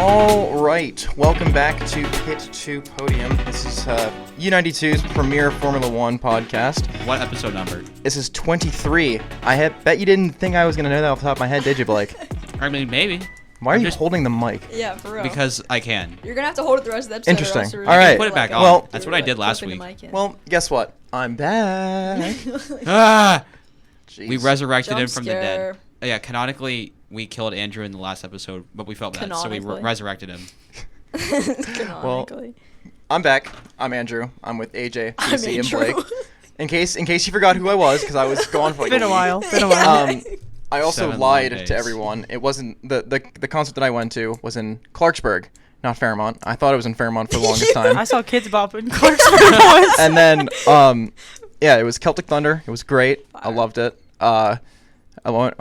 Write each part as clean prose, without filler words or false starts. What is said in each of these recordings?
All right, welcome back to Pit to Podium. This is U92's premier Formula One podcast. What episode number? This is 23. I bet you didn't think I was going to know that off the top of my head, did you, Blake? I mean, maybe. Why are you holding the mic? Yeah, for real. Because I can. You're going to have to hold it the rest of the episode. Interesting. All right. Put it back on. Well, that's what I did last week. Well, guess what? I'm back. We resurrected him from the dead. Scare. Yeah, canonically, we killed Andrew in the last episode, but we felt bad, so we resurrected him. Canonically. I'm back. I'm Andrew. I'm with AJ, I'm PC, and Andrew. Blake. In case you forgot who I was, because I was gone for like Been a while. I also 7 lied long days. to everyone. It wasn't the concert that I went to was in Clarksburg, not Fairmont. I thought it was in Fairmont for the longest time. I saw kids bopping Clarksburg once. And then yeah, it was Celtic Thunder. It was great. I loved it. I went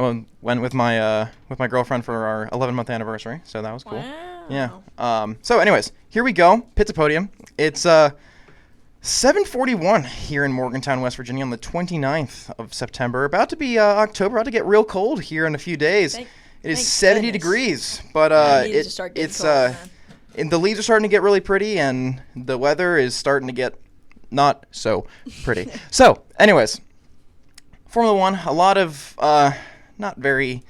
with my girlfriend for our 11-month anniversary, so that was cool. Wow. Yeah. So anyways, here we go. Pit to Podium. It's 7:41 here in Morgantown, West Virginia on the 29th of September. About to be October. About to get real cold here in a few days. It is 70 goodness. degrees, but and the leaves are starting to get really pretty, and the weather is starting to get not so pretty. So, anyways, Formula One, a lot of not very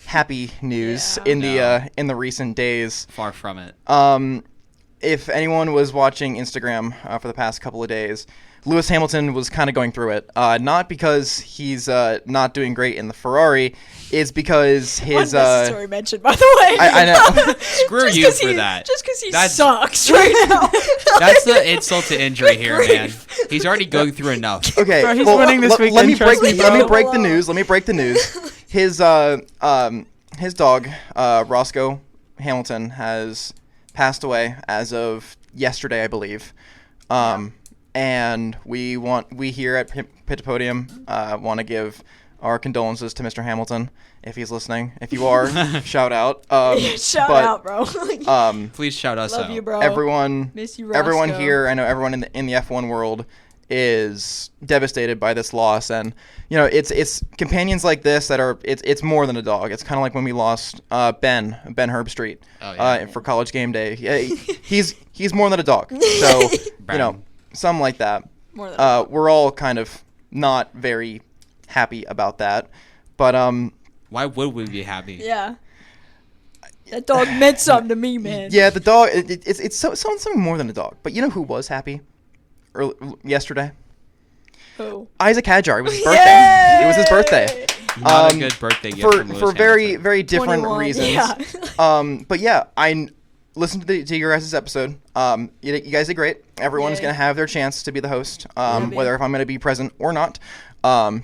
happy news in the recent days. Far from it. If anyone was watching Instagram for the past couple of days, Lewis Hamilton was kind of going through it. Not because he's not doing great in the Ferrari, it's because his Unnecessary mention, by the way. I know. Screw you for that. Just because he That's- sucks right now. That's the insult to injury here, man. He's already going through enough. Okay, Bro, he's winning this let me weekend, break trust me, let me bro. break the news. Let me break the news. His dog, Roscoe Hamilton, has passed away as of yesterday, I believe. And we here at Pit to Podium want to give our condolences to Mr. Hamilton if he's listening. If you are, shout out. Shout out, bro. Please shout us Love out. you, bro. Everyone, Miss you, everyone Roscoe. here, I know everyone in the F1 world is devastated by this loss, and you know it's companions like this that are it's more than a dog. It's kind of like when we lost Ben Herbstreit for College Game Day. Yeah, he's more than a dog. So you know, something like that. More than We're all kind of not very happy about that, but Why would we be happy? yeah. That dog meant something to me, man. yeah, the dog it's something more than a dog. But you know who was happy yesterday? Who? Isaac Hadjar. It was his birthday. Yay! It was his birthday. Not a good birthday gift from Lewis for very Hamilton. very different 21, reasons. yeah. But yeah, I listened to your guys' episode. You guys did great. Everyone's Yay. gonna have their chance to be the host, Maybe. whether if I'm gonna be present or not.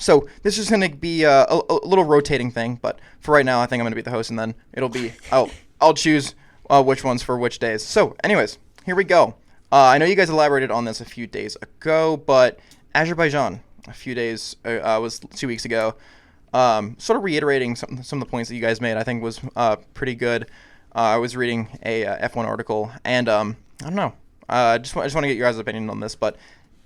So this is gonna be a little rotating thing, but for right now, I think I'm gonna be the host, and then it'll be I'll choose which ones for which days. So, anyways, here we go. I know you guys elaborated on this a few days ago, but Azerbaijan, a few days was 2 weeks ago. Sort of reiterating some of the points that you guys made, I think was pretty good. I was reading a F1 article, and I don't know. I just want to get your guys' opinion on this, but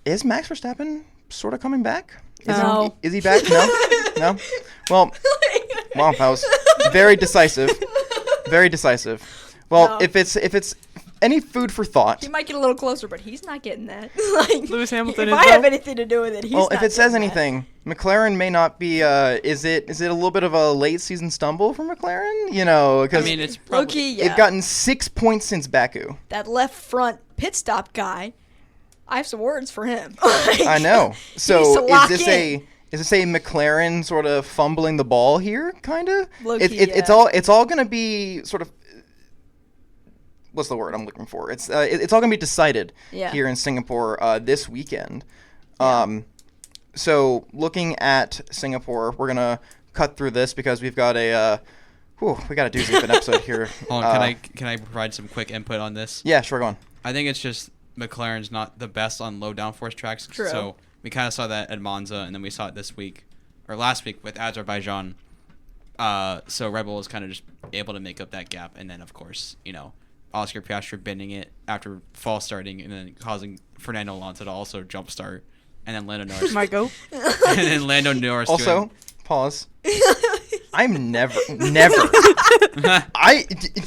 is Max Verstappen sort of coming back? No. Is he back? No? No? Well, that was very decisive. Very decisive. Well, No. if it's any food for thought. He might get a little closer, but he's not getting that. Like, Lewis Hamilton if is, I have though. anything to do with it, he's Well, not if it says getting that. anything, McLaren may not be. Is it a little bit of a late season stumble for McLaren? You know, I because mean, it's probably... Low-key, yeah. they've gotten 6 points since Baku. That left front pit stop guy, I have some words for him. I know. needs So to lock is this a McLaren sort of fumbling the ball here, kind of? Low-key, It's all going to be sort of. What's the word I'm looking for? It's all going to be decided Yeah. here in Singapore this weekend. So looking at Singapore, we're gonna cut through this because we've got a we got a doozy of an episode here. Hold on, can I provide some quick input on this? Yeah, sure, go on. I think it's just McLaren's not the best on low downforce tracks. True. So we kind of saw that at Monza, and then we saw it this week, or last week with Azerbaijan. So Red Bull is kind of just able to make up that gap. And then, of course, you know, Oscar Piastri bending it after false starting and then causing Fernando Alonso to also jump start. And then Lando Norris. Might go. And then Lando Norris Also, doing... pause. I'm never.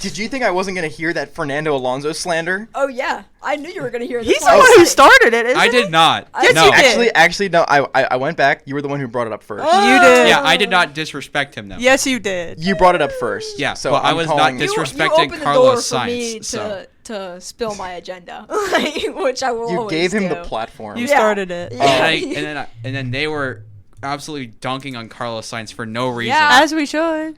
Did you think I wasn't gonna hear that Fernando Alonso slander? Oh yeah, I knew you were gonna hear this. He's the one. one who started it, isn't I he? did not. Yes, no. you did. Actually, no. I went back. You were the one who brought it up first. You did. Yeah, I did not disrespect him though. Yes, you did. You brought it up first. Yeah, so but I I'm was not calling- You disrespecting opened the door Carlos for me Sainz. So. to spill my agenda, which I will You always gave him do. the platform. You Yeah. started it. Yeah. And then they were absolutely dunking on Carlos Sainz for no reason. Yeah. As we should.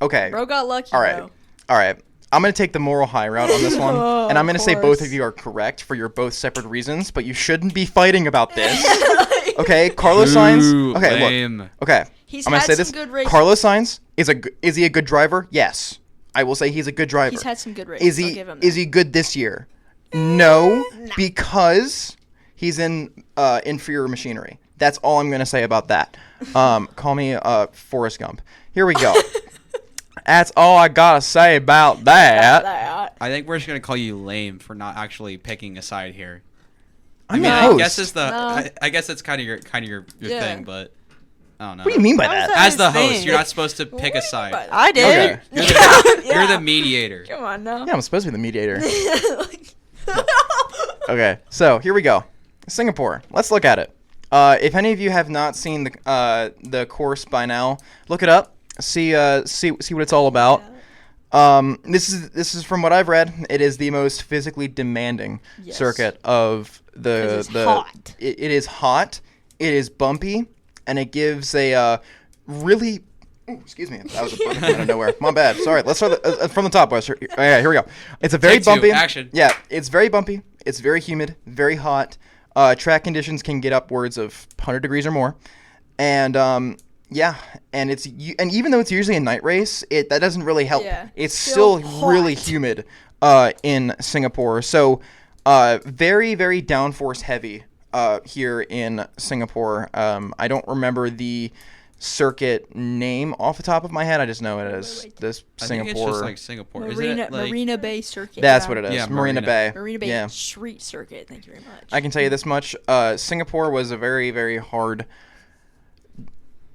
Okay. Bro got lucky. All right. Bro. All right. I'm going to take the moral high route on this one. Oh, and I'm going to of say both course. of you are correct for your both separate reasons, but you shouldn't be fighting about this. Okay? Carlos Sainz. Ooh, Okay, lame. look. Okay. He's I'm going to had say some this. good races. Carlos Sainz is he a good driver? Yes. I will say he's a good driver. He's had some good races. Is I'll he give him is that. he good this year? No, Nah. because he's in inferior machinery. That's all I'm gonna say about that. Call me Forrest Gump. Here we go. That's all I gotta say about that. That. I think we're just gonna call you lame for not actually picking a side here. I'm I the mean, host. I guess it's the. No. I guess it's kind of your Yeah. thing, but I don't know. What do you mean by How is that? that? As the host, Thing. you're not supposed to pick a What side. do you mean by I did. Okay. You're Yeah. the, Yeah. you're the mediator. Come on now. Yeah, I'm supposed to be the mediator. Okay, so here we go. Singapore. Let's look at it. If any of you have not seen the course by now, look it up. See what it's all about. This is from what I've read. It is the most physically demanding Yes. circuit of 'Cause the. it's hot. It is hot. It is bumpy, and it gives a really. Ooh, excuse me, that was a burp out of nowhere. My bad. Sorry. Let's start from the top, Wes. Yeah, here we go. It's a very Take two, bumpy. action. Yeah, it's very bumpy. It's very humid, very hot. Track conditions can get upwards of 100 degrees or more, and yeah, and and even though it's usually a night race, that doesn't really help. Yeah, It's still still really hot. humid in Singapore. So very very downforce heavy here in Singapore. I don't remember the circuit name off the top of my head. I just know it as wait. this I Singapore. think it's just like Singapore. Isn't Marina, it like, Marina Bay Circuit. That's yeah. what it is. Yeah, Marina Bay. Marina Bay Yeah. Street Circuit. Thank you very much. I can tell you this much: Singapore was a very, very hard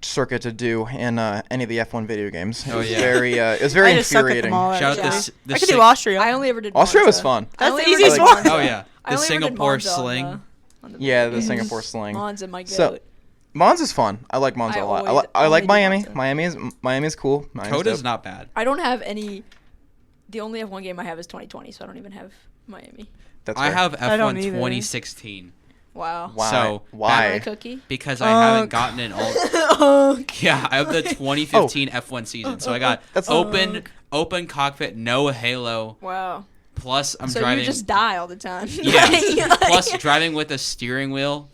circuit to do in any of the F1 video games. It Oh, was yeah. very, it was very I just suck at infuriating. them all. Shout out Yeah. the I could do Austria. I only ever did. Austria was Monza. fun. I That's only the ever easiest did one. Monza. Oh yeah, I the only ever did Singapore Monza on sling. the Yeah, the games. Singapore sling. Monza, my goat. So, Monza's fun. I like Monza I a lot. always I like only do Miami. Monza. Miami is cool. Miami's Coda's dope. not bad. I don't have any. The only F1 game I have is 2020, so I don't even have Miami. That's I fair. have I don't F1 either. 2016 Wow. Why? So, Why? My cookie. because I haven't gotten an all. Okay. Yeah, I have the 2015 F1 season. So I got That's- open cockpit, no halo. Wow. Plus I'm So driving. you just die all the time. Yeah. Like- Plus driving with a steering wheel.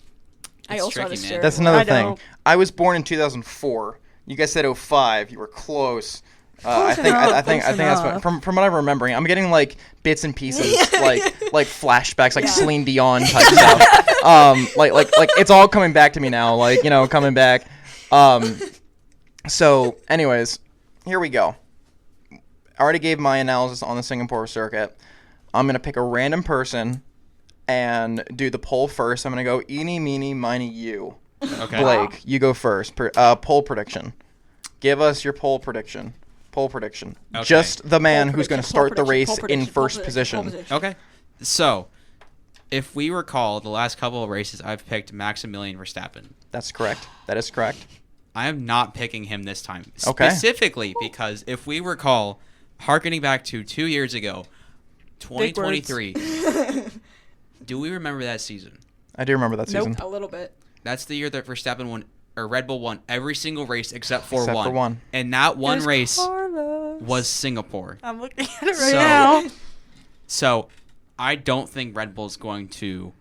I It's also have a tricky, man. steering That's wheel. another I thing. don't. I was born in 2004. You guys said 05. You were close. I Close think enough, I think close that's enough. from what I'm remembering. I'm getting like bits and pieces, like flashbacks, like Yeah. Celine Dion type stuff. Like it's all coming back to me now. Like coming back. So, anyways, here we go. I already gave my analysis on the Singapore circuit. I'm gonna pick a random person and do the poll first. I'm gonna go eeny, meeny, miny, you. Okay. Blake, you go first. Poll prediction. Give us your poll prediction. Poll prediction. Okay. Just the man Poll who's going to prediction, poll start the prediction, race poll in prediction, poll first prediction, poll position. prediction. Okay. So, if we recall, the last couple of races, I've picked Maximilian Verstappen. That's correct. That is correct. I am not picking him this time. Okay. Specifically because if we recall, harkening back to 2 years ago, 2023, do we remember that season? I do remember that Nope. season. A little bit. That's the year that Verstappen won, or Red Bull won every single race except for Except one. for one. And that one There's race Carlos. was Singapore. I'm looking at it right So- now. So, I don't think Red Bull's going to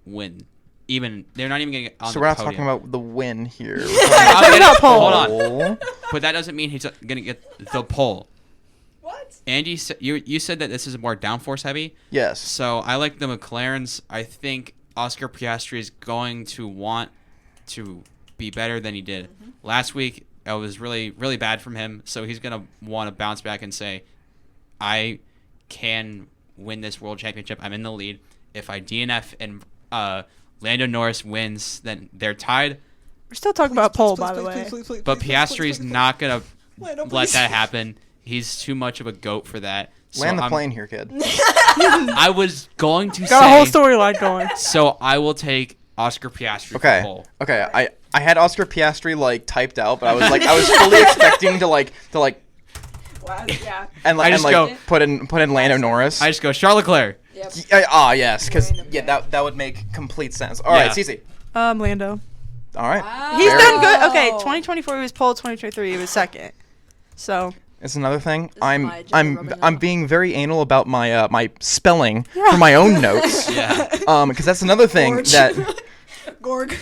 win. Even they're not even going to get on So the we're not podium. talking about the win here. I'm Talking gonna- about pole. Hold on. Poll. But that doesn't mean he's going to get the pole. What? Andy, you said that this is more downforce heavy. Yes. So I like the McLarens. I think Oscar Piastri is going to want to be better than he did last week. It was really, really bad from him. So he's going to want to bounce back and say, I can win this world championship. I'm in the lead. If I DNF and Lando Norris wins, then they're tied. We're still talking about pole, by the way. But Piastri's not going to let that happen. He's too much of a goat for that. So Land the plane here, kid. I was going to Got a whole say. storyline going. So I will take Oscar Piastri for pole. Okay. I had Oscar Piastri like typed out, but I was fully expecting to Wow, yeah. and I just go- put in Lando Norris. I just go Charles Leclerc. Yep. Yes, because Random that would make complete sense. All right, Yeah. Cece. Lando. All right. Wow. He's Very- done good. Okay, 2024 he was pole. 2023 he was second. So It's another thing. This is my agenda I'm rubbing off. being very anal about my my spelling for my own notes. Yeah. Because that's another thing Gorge. that Gorg.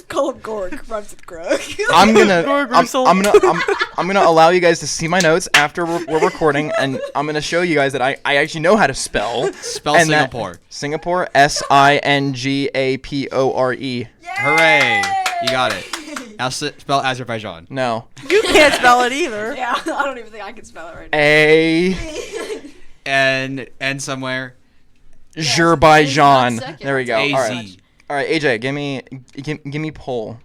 Call him Gorg. Rhymes with Grog. I'm gonna Lord I'm, Russell. I'm gonna allow you guys to see my notes after we're recording, and I'm gonna show you guys that I actually know how to spell. Spell And that- Singapore. Singapore, Singapore. Hooray! You got it. Now spell Azerbaijan. No. you can't spell it either. Yeah, I don't even think I can spell it right now. A And somewhere. Azerbaijan. Second. There we go. All AZ. right. All right, AJ, give me pole.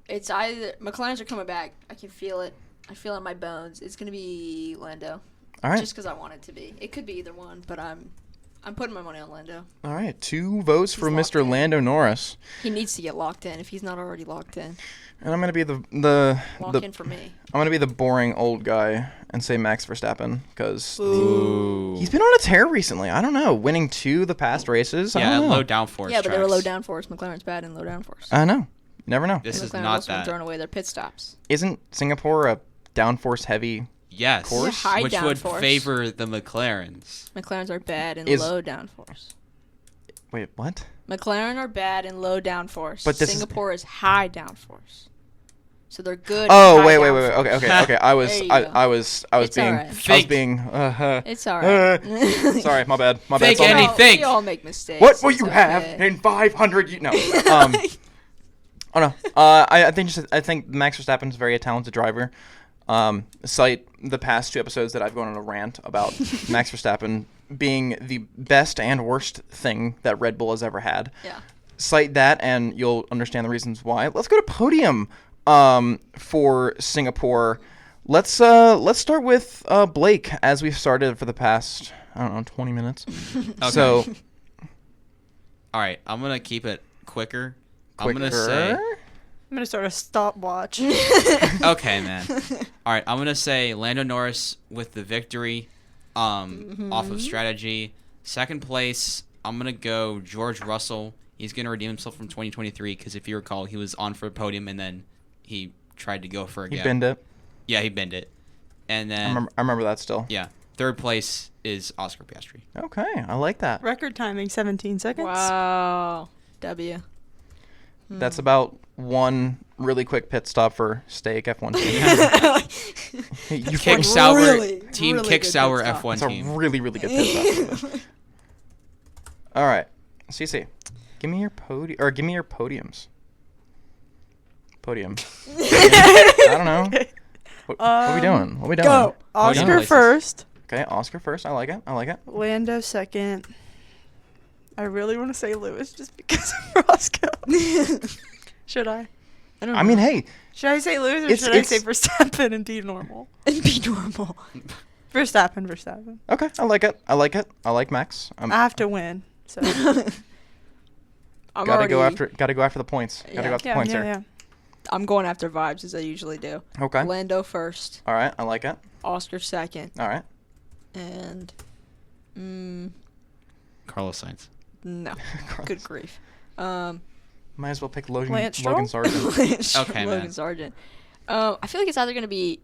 It's either McLaren's are coming back. I can feel it. I feel it in my bones. It's gonna be Lando. All right. Just because I want it to be. It could be either one, but I'm putting my money on Lando. All right. 2 votes for locked Mr. in. Lando Norris, He needs to get locked in if he's not already locked in. and I'm gonna be the Lock in for me. I'm gonna be the boring old guy and say Max Verstappen because Ooh. he's been on a tear recently. I don't know, winning 2 the past races. I Yeah, don't know. low downforce. Yeah, but they were tracks. low downforce. McLaren's bad in low downforce. I know. Never know. This is McLaren not also been that. throwing away their pit stops. Isn't Singapore a downforce heavy? Yes. Course? Yeah, high Which would downforce. favor the McLarens. McLaren's are bad in Is- low downforce. Wait, what? McLaren are bad in low downforce. But this is- Singapore is high downforce. So they're good. Oh, in high wait. downforce. Okay. I was There you I go. was It's being alright. I was Fake. being It's alright. Sorry, my bad. My bad. Fake It's all me. anything. We all make mistakes. What will It's you okay. have in 500? No. Oh no. I think Max Verstappen's a very talented driver. Cite the past 2 episodes that I've gone on a rant about Max Verstappen being the best and worst thing that Red Bull has ever had. Yeah. Cite that, and you'll understand the reasons why. Let's go to podium for Singapore. Let's start with Blake, as we've started for the past 20 minutes. Okay. So All right, I'm gonna keep it quicker. I'm gonna say. quicker. I'm gonna start a stopwatch. Okay, man. All right, I'm gonna say Lando Norris with the victory, off of strategy. Second place, I'm gonna go George Russell. He's gonna redeem himself from 2023 because if you recall, he was on for a podium and then he tried to go for a He gap. binned it. Yeah, he bent it. And I then remember that still. yeah, third place is Oscar Piastri. Okay, I like that. Record timing 17 seconds. Wow. W. That's about one really quick pit stop for Steak F1 team. You Kick fucking- Sauer really, team really Kick good Sauer pit stop. F1 It's a team. really, really good pit stop. All right, CC, give me your podiums. Podium. I don't know. What are we doing? What are we doing? Go. Podium Oscar places. first. Okay, Oscar first. I like it. Lando second. I really want to say Lewis just because of Roscoe. Should I? I don't I mean, hey, Should I say Lewis or It's- should I say it's- Verstappen and be normal? and be normal. Verstappen. okay, I like it. I like Max. I have to win. So I'm Gotta go already- after the points. Gotta Yeah. go after the yeah, points yeah, here. yeah. I'm going after vibes as I usually do. Okay. Lando first, All right, I like it. Oscar second, All right. and Carlos Sainz. no, Carlos. good grief. Might as well pick Logan Lance Stroll? Sargent. Okay, Logan man. Sargent. I feel like it's either gonna be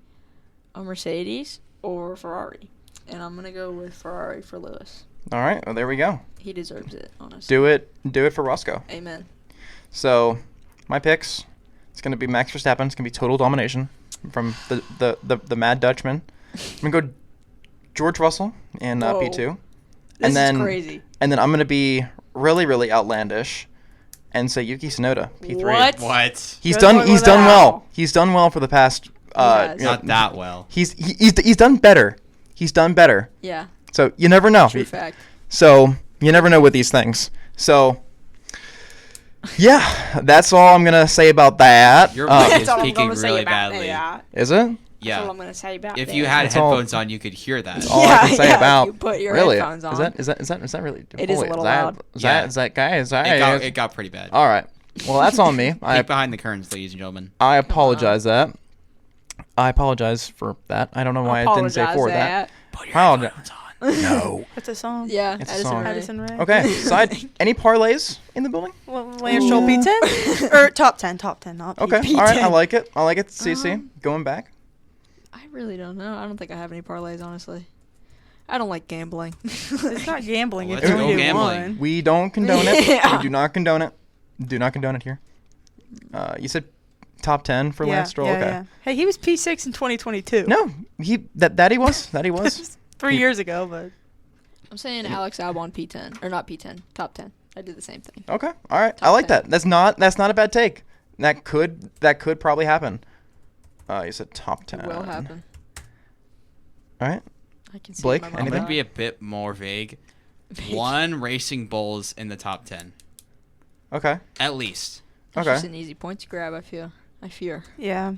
a Mercedes or Ferrari, and I'm gonna go with Ferrari for Lewis. All right, well there we go. He deserves it, honestly. Do it for Roscoe. Amen. So, my picks, it's going to be Max Verstappen. It's going to be total domination from the Mad Dutchman. I'm going to go George Russell in Whoa. P2. This then, is crazy. And then I'm going to be really, really outlandish and say Yuki Tsunoda, P3. What? What? He's Good done one He's with done that. well. He's done well for the past Yes. Not that well. He's done better. He's done better. Yeah. So, you never know. True fact. So, you never know with these things. So, Yeah, that's all I'm gonna say about that. Your Uh, mic That's is all I'm peaking gonna say really about badly. that. is it? That's all Yeah. I'm gonna say about If that. you had That's all- headphones on, you could hear that. That's all I can say Yeah, about. you put your really? headphones on. Is that really? It is a holy, little that, loud. Is Yeah. that guy? Is that? It got pretty bad. All right. Well, that's on me. Peek behind the curtains, ladies and gentlemen. I apologize that. I apologize for that. I don't know why I didn't say for that. Put your Proud- headphones on. No. What's a song? Yeah, It's a Addison song. Rae. Addison Rae. Okay. Side. Any parlays in the building? Well, Lance Stroll P10 or top 10, not Okay. P10. All right. I like it. CC. Going back. I really don't know. I don't think I have any parlays, honestly. I don't like gambling. It's not gambling. Well, It's let's only go gambling. one. We don't condone it. Yeah. We do not condone it. Do not condone it here. You said top 10 for Lance Stroll. Okay. Yeah. Hey, he was P6 in 2022. No, that he was. That he was. 3 years ago, but I'm saying Alex Albon P10 or not P10, top 10. I did the same thing. Okay. All right. I Top like 10. that. That's not a bad take. That could probably happen. You said top 10. It will happen. All right. I can see Blake, my I'm mind anything? going to be a bit more vague. One Racing Bulls in the top 10. Okay. At least. It's Okay. just an easy point to grab. I fear. yeah.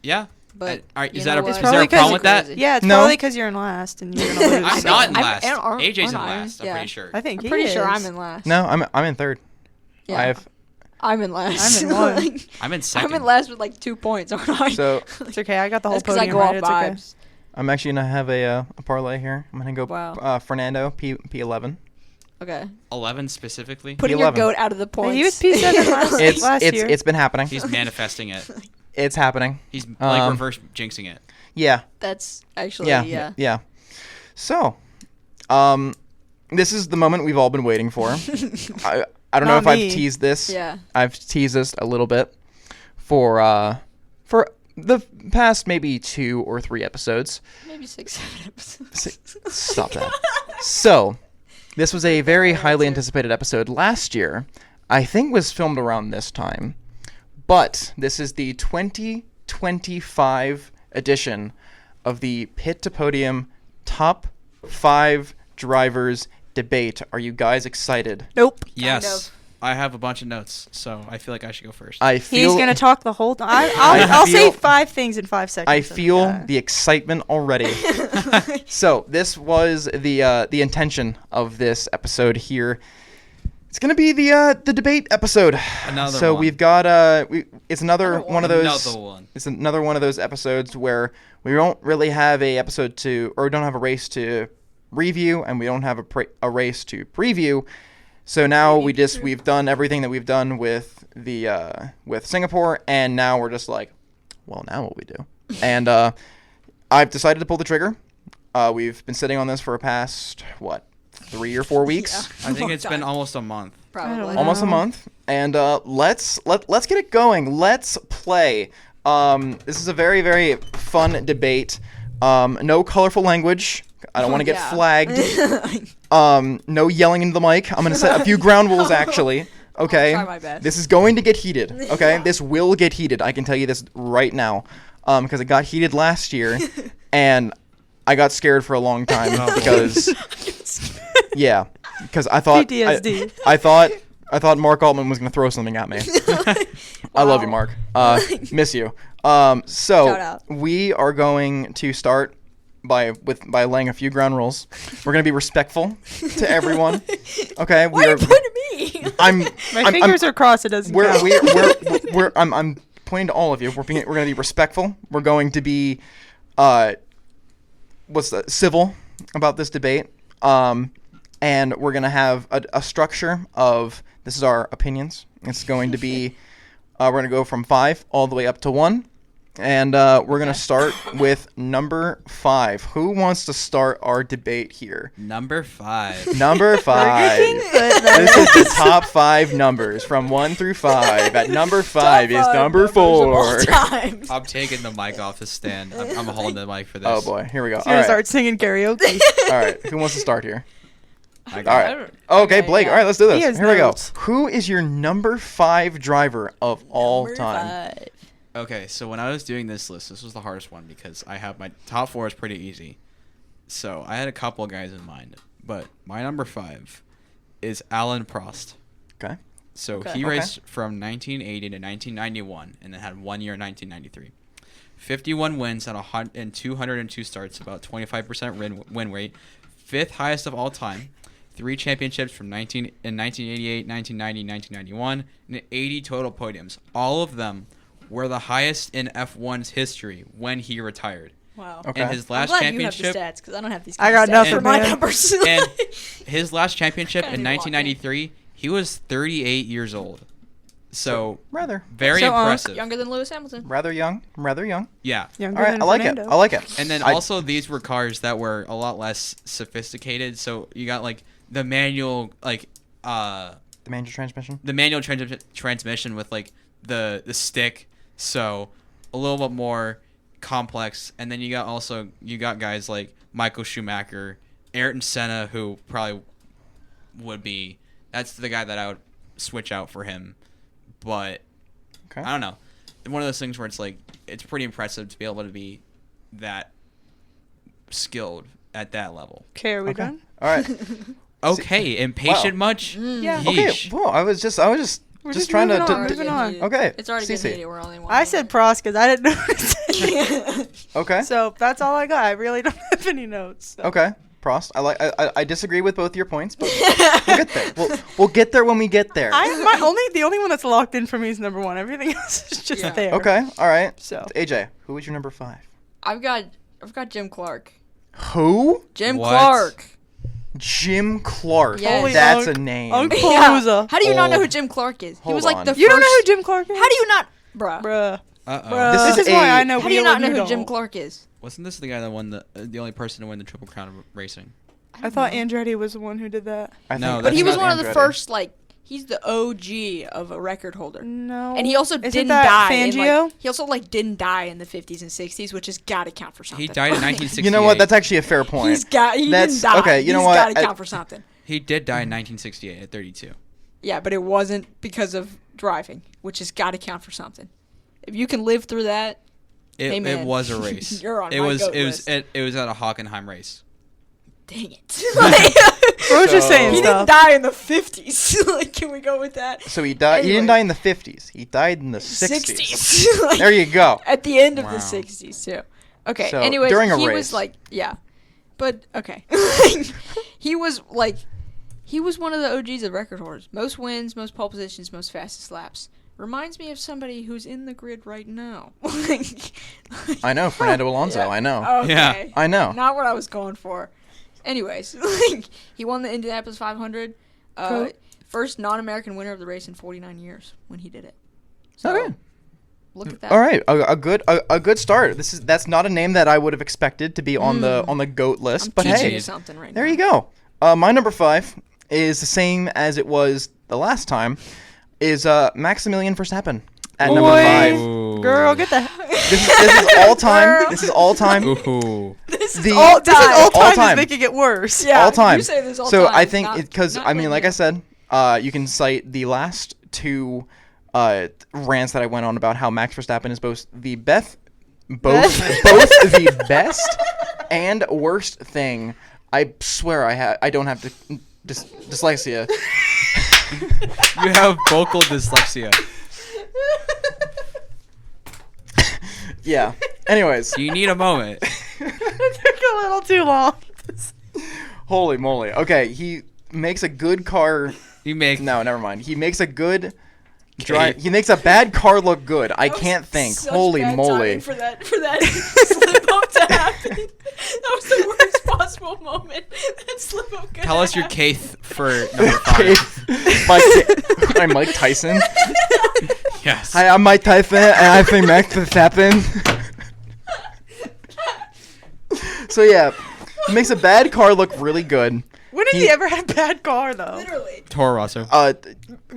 Yeah. But all right, you is know that a, what? is probably there a 'cause problem you with that? crazy. Yeah, it's No. probably because you're in last and you're gonna lose. I'm so- not in I'm- last. aren't- AJ's in aren't I? last, I'm Yeah. pretty sure. I think I'm he pretty sure is. I'm in last. No, I'm in third. Yeah. I'm in last. I'm in one. Like, I'm in second. I'm in last with like 2 points, aren't I? So It's okay. I got the whole That's because I podium go off right. It's okay. vibes. I'm actually gonna have a parlay here. I'm gonna go Wow. Fernando P11. Okay. 11 specifically. Putting your P11. goat out of the Hey, points. he was P7 last, It's last year. it's been happening. He's manifesting it. It's happening. He's like Um, reverse jinxing it. Yeah. That's actually Yeah. So, this is the moment we've all been waiting for. I don't know Not if I've me. teased this. Yeah. I've teased this a little bit for the past maybe 2 or 3 episodes. Maybe 6, 7 episodes. Stop that. So, this was a very highly anticipated episode last year. I think was filmed around this time. But this is the 2025 edition of the Pit to Podium Top 5 Drivers Debate. Are you guys excited? Nope. Yes. of. I have a bunch of notes, so I feel like I should go first. I He's feel gonna talk the whole time. I I'll say feel- 5 things in 5 seconds. I and, feel the excitement already. So this was the intention of this episode here. It's gonna be the debate episode. Another so one. we've got it's another Another one of those. Another one. It's another one of those episodes where we don't really have a episode to, or we don't have a race to review, and we don't have a race to preview. So now we've done everything that we've done with the with Singapore, and now we're just like, well, now what we do? And I've decided to pull the trigger. We've been sitting on this for a past 3 or 4 weeks, I think Long it's been time. almost a month. Probably. almost a Wow. month, and let's get it going. Let's play. This is a very, very fun debate. No colorful language. I don't want to get Yeah. flagged. No yelling into the mic. I'm gonna set a few ground rules actually. Okay. try my best. This is going to get heated. Okay. This will get heated. I can tell you this right now. Because it got heated last year, and I got scared for a long time Oh, because yeah, because I thought PTSD. I thought Mark Altman was gonna throw something at me. I love you, Mark. Miss you. So Shout out. we are going to start by laying a few ground rules. We're gonna be respectful to everyone. Okay, Why are you pointing at me? My fingers are crossed. It doesn't count. I'm pointing to all of you. We're gonna be respectful. We're going to be civil about this debate. And we're gonna have a structure of this is our opinions. It's going to be we're gonna go from 5 all the way up to 1. And we're going to start with number 5. Who wants to start our debate here? Number 5. Number 5. This is the top 5 numbers from 1 through 5. At number 5 is number 4. I'm taking the mic off the stand. I'm holding the mic for this. Oh boy, here we go. He's All gonna right. start singing karaoke. All right, who wants to start here? I All got right. it. Okay, Blake. yeah. All right, let's do He this. has Here we go. notes. Who is your number 5 driver of all Number time? 5. Okay, so when I was doing this list, this was the hardest one because I have my top 4 is pretty easy. So I had a couple guys in mind, but my number 5 is Alan Prost. Okay. So Okay. he Okay. raced from 1980 to 1991, and then had 1 year in 1993. 51 wins and 202 starts, about 25% win rate. 5th highest of all time. 3 championships in 1988, 1990, 1991, and 80 total podiums. All of them were the highest in F1's history when he retired. Wow. Okay. And his I'm last glad championship, you have the stats because I don't have these. I kind of got stats nothing, for my man. numbers. and his last championship Kinda in need to walk in. 1993, he was 38 years old. So Rather very So, impressive. Younger than Lewis Hamilton. young. Rather young. Yeah. Younger All right, than I like it. Fernando. I like it. And then I- also these were cars that were a lot less sophisticated. So you got like the manual, like the manual transmission. the manual transmission with like the stick. So a little bit more complex. And then you got guys like Michael Schumacher, Ayrton Senna, who probably that's the guy that I would switch out for him. But Okay. I don't know. One of those things where it's like it's pretty impressive to be able to be that skilled at that level. Okay, are we Okay. done? All right. Okay, impatient much? Yeah. Okay. Yeesh. Well, I was just We're just trying moving to. on, moving on. Okay. It's already Cece. getting heated. We're only one. I said pros because I didn't know what to say. Okay. So that's all I got. I really don't have any notes. So. Okay. Prost. I disagree with both your points, but we'll get there. We'll get there when we get there. The only one that's locked in for me is number 1. Everything else is just Yeah. there. Okay. All right. So AJ, who is your number 5? I've got Jim Clark. Who? Jim What? Clark. Jim Clark. Yes. Holy That's Unc- a name. Uncle Yeah. Loser. How do you not know Hold- who Jim Clark is? He hold was like on. the first. You don't know who Jim Clark is? How do you not, bruh? Bruh. Uh-oh. Bruh. This This is is why a- I know How do you wheel not and know you who don't. Jim Clark is? Wasn't this the guy that won the only person to win the Triple Crown of racing? I thought Andretti was the one who did that. I No, think But he that's was not one of the Andretti. first, like, he's the OG of a record holder. No. And he also Isn't didn't that die. Fangio? He also like didn't die in the 50s and 60s, which has got to count for something. He died in 1968. You know what? That's actually a fair point. He That's- didn't die. okay, you know He's what? got to I- count for something. He did die in 1968 at 32. Yeah, but it wasn't because of driving, which has got to count for something. If you can live through that, hey, It man, was a race. you're on it my was goat it list. was it was at a Hockenheim race. dang it. Like, We're just So- saying he stuff. didn't die in the 50s. Like, can we go with that? So he died. He didn't Anyway. die in the 50s. He died in the 60s. 60s. Like, There you go. At the end of Wow. the 60s, too. Okay, So, anyways, during a he race. was like, yeah. But, okay. he was one of the OGs of record holders. Most wins, most pole positions, most fastest laps. Reminds me of somebody who's in the grid right now. I know Fernando Alonso. Yeah. I know. Okay. Yeah. I know. Not what I was going for. Anyways, he won the Indianapolis 500. Cool. First non-American winner of the race in 49 years when he did it. So, Okay. look at that. All right, a good start. That's not a name that I would have expected to be on the GOAT list, I'm but teaching hey, you something right there now. you go. My number 5 is the same as it was the last time. Is Maximilian Verstappen at number Boy. 5. Ooh. Girl, get the. This is all time. This is all time. Ooh. This is The- all This is time. all time time. is making it worse. Yeah, all time. You say this all So time. I think Not- because not I mean, when like you- I said, you can cite the last 2 rants that I went on about how Max Verstappen is both the best and worst thing. I swear I don't have dyslexia. You have vocal dyslexia. Yeah. Anyways, You need a moment. It took a little too long. holy moly. Okay, he makes a good car. You make No, never mind. He makes a good Okay. He makes a bad car look good. I That was can't think. such Holy bad moly. timing for that slip up to happen. That was the worst possible moment. That slip up could Tell us your happen. case for number 5. I'm Mike Tyson. Yes. Hi, I'm Mike Tyson, and I think Max Verstappen. So yeah, he makes a bad car look really good. When did he ever have a bad car, though? Literally. Toro Rosso. Girl,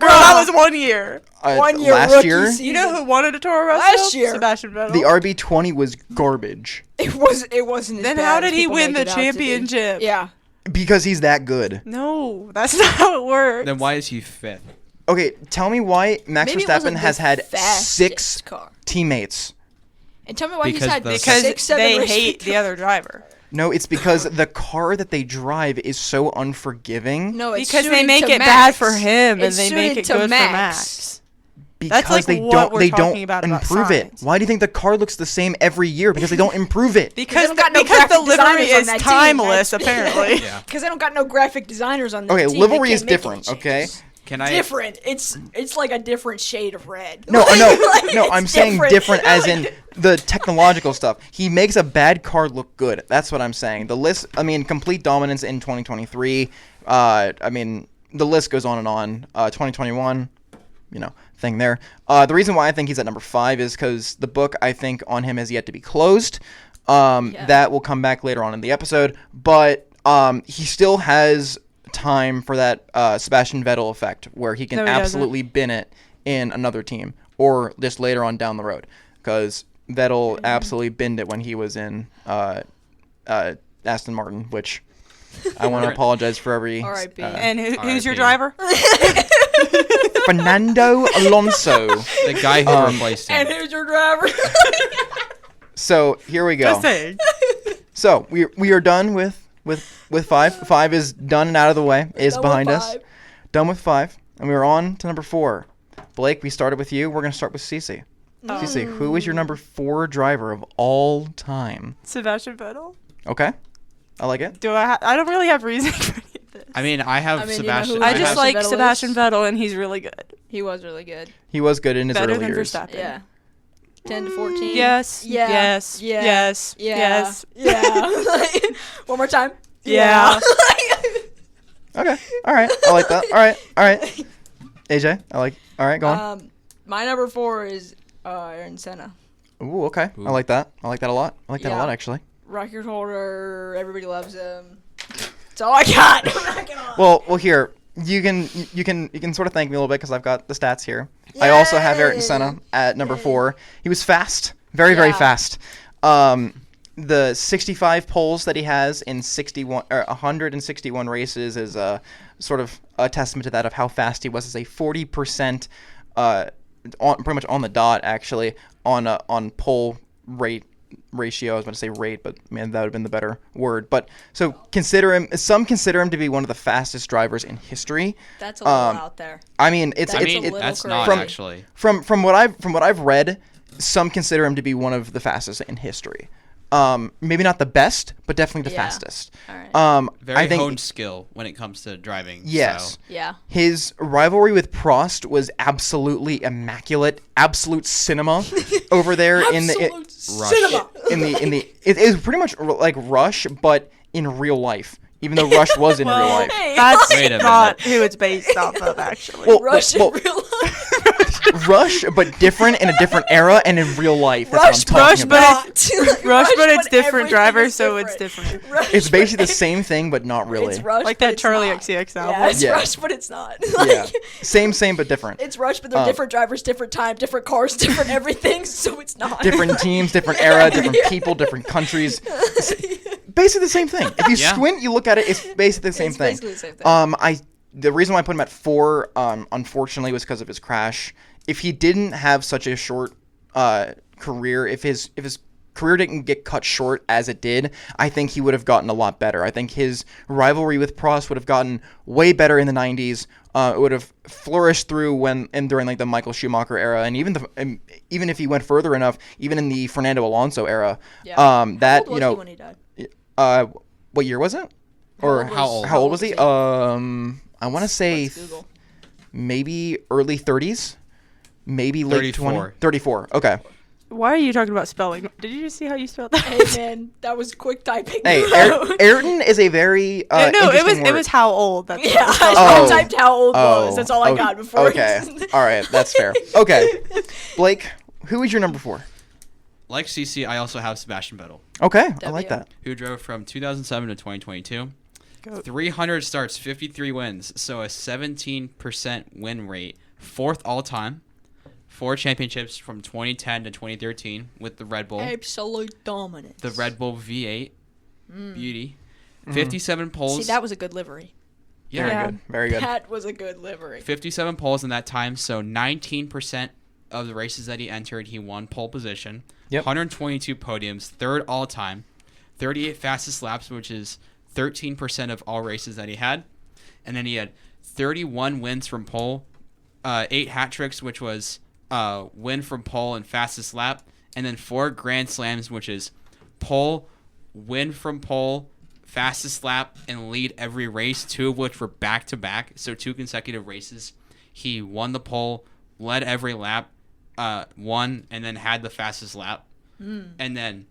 that was 1 year. 1 year last rookie year, season. You know who wanted a Toro Rosso? Last year. Sebastian Vettel. the RB20 was garbage It wasn't as Then bad how as did he people win make the it out to be. championship? Yeah. because he's that good. No, that's not how it works. Then why is he 5th? Okay, tell me why Max Maybe it Verstappen wasn't has the had fastest 6 car. teammates. And tell me why Because he's had the- because 6, 7 they race hate victories. the other driver. No, it's because the car that they drive is so unforgiving. No, it's Because they suited make to it Max. bad for him, and It's they make suited it to good for Max. Max. Because That's like they what don't we're they talking don't about improve it. science. Why do you think the car looks the same every year? Because they don't improve it. Because don't got no because the graphic livery designers on is that team, timeless, that's- apparently. Yeah. Because they don't got no graphic designers on that Okay, team. livery They is can't make different, any okay? changes. Can I? Different. It's like a different shade of red. No, Like, no, it's I'm saying different as in the technological stuff. He makes a bad car look good. That's what I'm saying. The list, complete dominance in 2023. The list goes on and on. 2021, thing there. The reason why I think he's at number 5 is because the book, I think, on him has yet to be closed. That will come back later on in the episode. But he still has time for that Sebastian Vettel effect where he can No, he absolutely bin it in another team or just later on down the road, because Vettel absolutely binned it when he was in Aston Martin, which I want to apologize for every R.I.P. And who's your R.I.P. driver? Fernando Alonso. The guy who replaced him. And who's your driver? So here we go. Just saying. So we are done with 5. 5 is done and out of the way. Is Done with behind us. 5. Done with 5, and we are on to number 4. Blake, we started with you. We're gonna start with Cece. Cece, who is your number 4 driver of all time? Sebastian Vettel. Okay, I like it. I don't really have reason for any of this. I mean, I have I mean, you know Sebastian. who I have just Sebastian like Vettel Sebastian is? Vettel, and he's really good. He was really good. He was good in his Better early than years. Verstappen. Yeah. 10 to 14. Yes. Yeah. Yes. Yeah. Yes. Yeah. Yes. Yeah. One more time. Yeah. Okay, all right, I like that. All right. AJ, I like. All right, go on. My number 4 is Ayrton Senna. Ooh, okay, Ooh. I like that. I like that a lot. I like that a Yeah. lot, actually. Record holder. Everybody loves him. That's all I got. I'm not gonna lie. Well, here you can sort of thank me a little bit because I've got the stats here. I also have Ayrton Senna at number 4. He was fast, very Yeah. fast. The 65 poles that he has in 161 races is sort of a testament to that of how fast he was. It's a 40% pretty much on the dot actually on pole rate ratio. I was about to say rate, but man, that would have been the better word. But so some consider him to be one of the fastest drivers in history. That's a little out there. I mean, it's That's I mean, a little that's crazy. not From- actually. from what I've read, some consider him to be one of the fastest in history. Maybe not the best, but definitely the Yeah. fastest. All right. Very I think honed skill when it comes to driving. yes. So. Yeah. His rivalry with Prost was absolutely immaculate, absolute cinema over there in the Rush. cinema. it is pretty much like Rush, but in real life. Even though Rush was in real life. Hey, That's Wait a not who it's based off of, actually. Well, Rush in well, real life. Rush, but different in a different era and in real life. That's Rush, what I'm talking about. Rush, but it's different everything drivers, is so it's different. Rush, It's basically the but- same thing, but not really. It's Rush, Like but that it's Charlie not. XCX Yeah, album. it's Yeah. Rush, but it's not. Yeah, Like, same, but different. it's Rush, but they're different drivers, different time, different cars, different everything. So it's not. Different teams, different era, different people, different countries. Basically the same thing. If you Yeah. squint, you look at it, it's basically the same It's thing. basically the same thing. The reason why I put him at 4, unfortunately, was because of his crash. If he didn't have such a short career, if his career didn't get cut short as it did, I think he would have gotten a lot better. I think his rivalry with Prost would have gotten way better in the 90s. It would have flourished during like the Michael Schumacher era, and even if he went further enough, even in the Fernando Alonso era. Yeah. That How old was he when he died? what year was it? Or How old? How old was he? I want to say Let's Google. maybe early 30s, maybe late 34. 34. Okay. Why are you talking about spelling? Did you just see how you spelled that? Hey man, that was quick typing. Hey, Ayrton is a very no, it interesting was word. how old. That's Yeah, what I Oh. typed how old was. Oh, That's all I got before. Okay. All right, that's fair. Okay. Blake, who is your number 4? Like CC, I also have Sebastian Vettel, Okay, I like W. that. who drove from 2007 to 2022. Goat. 300 starts, 53 wins, so a 17% win rate, 4th all time. 4 championships from 2010 to 2013 with the Red Bull. Absolute dominance. The Red Bull V8 Beauty. 57 poles. See, that was a good livery. Very yeah. good. Very good. That was a good livery. 57 poles in that time, so 19% of the races that he entered, he won pole position. Yep. 122 podiums, 3rd all time. 38 fastest laps, which is 13% of all races that he had. And then he had 31 wins from pole, 8 hat tricks, which was win from pole and fastest lap, and then 4 grand slams, which is pole, win from pole, fastest lap, and lead every race, 2 of which were back-to-back, so 2 consecutive races. He won the pole, led every lap, won, and then had the fastest lap. And then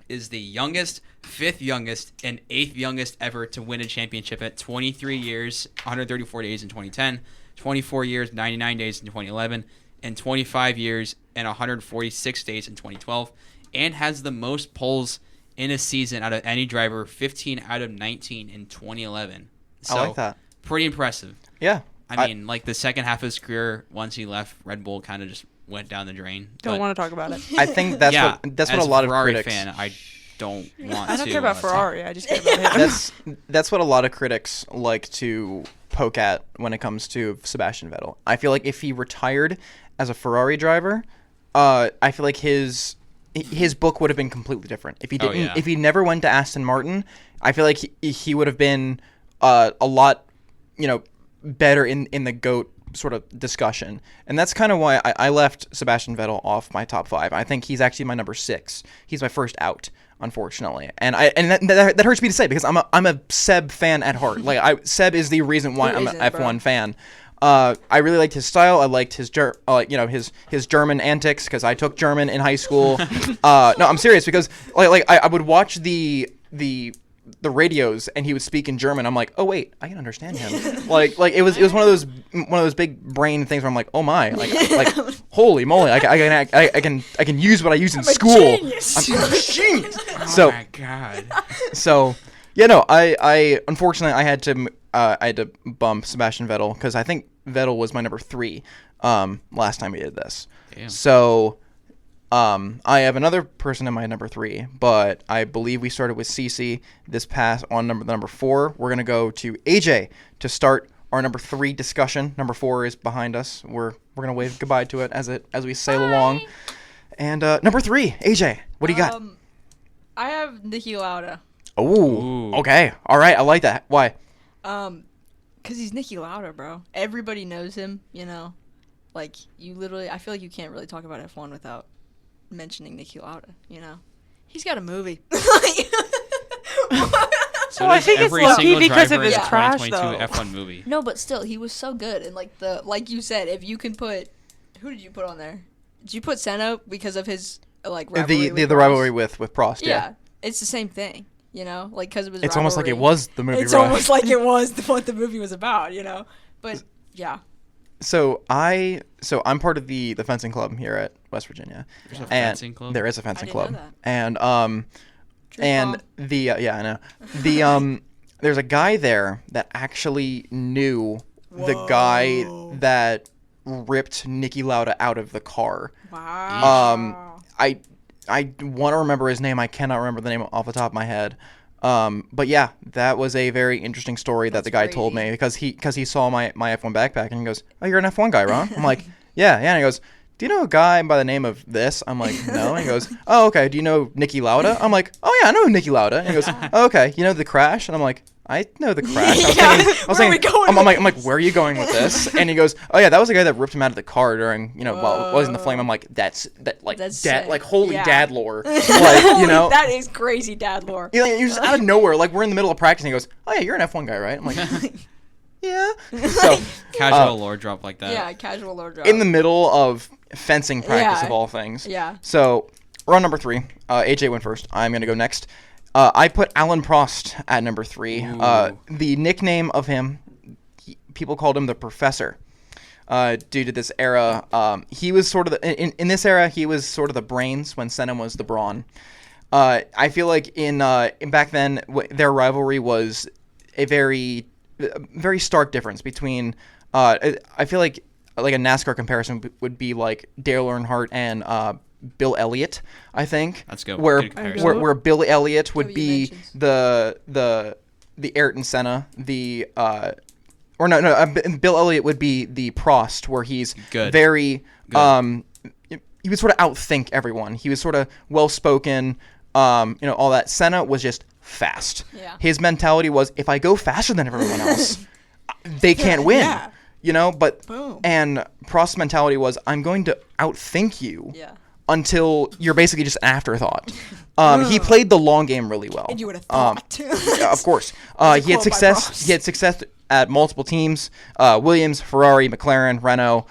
is the youngest, 5th youngest, and 8th youngest ever to win a championship at 23 years, 134 days in 2010, 24 years, 99 days in 2011, and 25 years and 146 days in 2012, and has the most poles in a season out of any driver, 15 out of 19 in 2011. So, I like that. Pretty impressive. Yeah. I mean, like the second half of his career, once he left, Red Bull kind of just went down the drain. Don't want to talk about it. I think that's what as a lot of Ferrari critics. fan, I don't want to. I don't care about talk- Ferrari. I just care about him. That's what a lot of critics like to poke at when it comes to Sebastian Vettel. I feel like if he retired as a Ferrari driver, I feel like his book would have been completely different. If he didn't, if he never went to Aston Martin, I feel like he would have been a lot, better in the GOAT sort of discussion. And that's kind of why I left Sebastian Vettel off my top 5. I think he's actually my number 6. He's my first out, unfortunately. And that hurts me to say because I'm a Seb fan at heart. Like Seb is the reason why I'm an F1 fan. I really liked his style. I liked his his German antics because I took German in high school. No, I'm serious because I would watch the radios and he would speak in German. I'm like, oh wait, I can understand him. like it was one of those big brain things where I'm like, oh my, like holy moly, I can use what I use in school. I'm a genius. Oh my god. So yeah, no, I unfortunately I had to bump Sebastian Vettel because I think Vettel was my number 3 last time we did this. Damn. So I have another person in my number 3, but I believe we started with CC this past on number 4. We're gonna go to AJ to start our number 3 discussion. Number 4 is behind us. We're gonna wave goodbye to it as we sail along. And number 3, AJ, what do you got? I have Niki Lauda. Oh, okay, all right, I like that. Why? Cause he's Niki Lauda, bro. Everybody knows him. Like you literally. I feel like you can't really talk about F1 without mentioning Niki Lauda. He's got a movie. So Well, I think it's every lucky single because driver of his in the crash, 2022 though. F1 movie. No, but still, he was so good. And like you said, if you can put, who did you put on there? Did you put Senna because of his rivalry? The rivalry with Prost. Yeah, it's the same thing. Like because of his. It's almost like it rivalry. was the movie. It's right? almost like it was what the movie was about. But yeah. So I'm part of the fencing club here at West Virginia. There's a And fencing club? There is a fencing I club. didn't know And and the I know the there's a guy there that actually knew the guy that ripped Niki Lauda out of the car. Wow. I want to remember his name. I cannot remember the name off the top of my head. But yeah, that was a very interesting story that the guy told me because he saw my F1 backpack and he goes, "Oh, you're an F1 guy, Ron?" I'm like, "Yeah." And he goes, "Do you know a guy by the name of this?" I'm like, "No." And he goes, "Oh, okay. Do you know Niki Lauda?" I'm like, "Oh yeah, I know Niki Lauda." And he goes, "Oh, okay. You know the crash?" And I'm like, "I know the crash." I was thinking, I'm like, where are you going with this? And he goes, "Oh yeah, that was the guy that ripped him out of the car during, while it was in the flame." I'm like, that's dad, sick. like holy Yeah. dad lore, That is crazy dad lore. You're just out of nowhere, like we're in the middle of practice, and he goes, "Oh yeah, you're an F1 guy, right?" I'm like, "Yeah." So Casual lore drop like that. Yeah, casual lore drop. in the middle of fencing practice Yeah. of all things. Yeah. So we're on number 3. AJ went first. I'm gonna go next. I put Alan Prost at number 3. The nickname of him, people called him the Professor. Due to this era, he was sort of in this era. He was sort of the brains when Senna was the brawn. I feel like in back then their rivalry was a very stark difference between. I feel like a NASCAR comparison would be like Dale Earnhardt and Bill Elliott. I think That's good. Where Good comparison. where Bill Elliott would you be mentions. the Ayrton Senna, Bill Elliott would be the Prost, where he's Good. very he would sort of outthink everyone. He was sort of well spoken. all that. Senna was just fast. Yeah. His mentality was, if I go faster than everyone else, they can't win. Yeah. But Boom. and Prost's mentality was, I'm going to outthink you Yeah. until you're basically just an afterthought. He played the long game really well. And you would have thought. Yeah, of course. a He had quote by success. Prost. He had success at multiple teams: Williams, Ferrari, McLaren, Renault.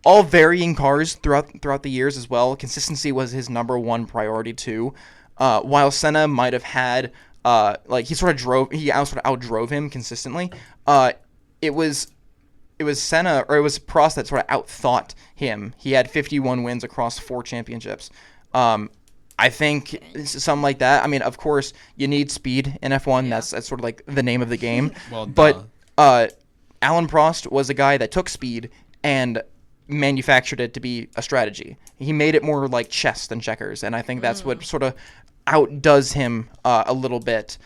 All varying cars throughout the years as well. Consistency was his number one priority too. While Senna might have had he outdrove him consistently. It was Senna, or it was Prost, that sort of outthought him. He had 51 wins across 4 championships. I think something like that. I mean, of course, you need speed in F1. Yeah. That's sort of like the name of the game. Well, But Alan Prost was a guy that took speed and manufactured it to be a strategy. He made it more like chess than checkers, and I think that's what sort of outdoes him a little bit.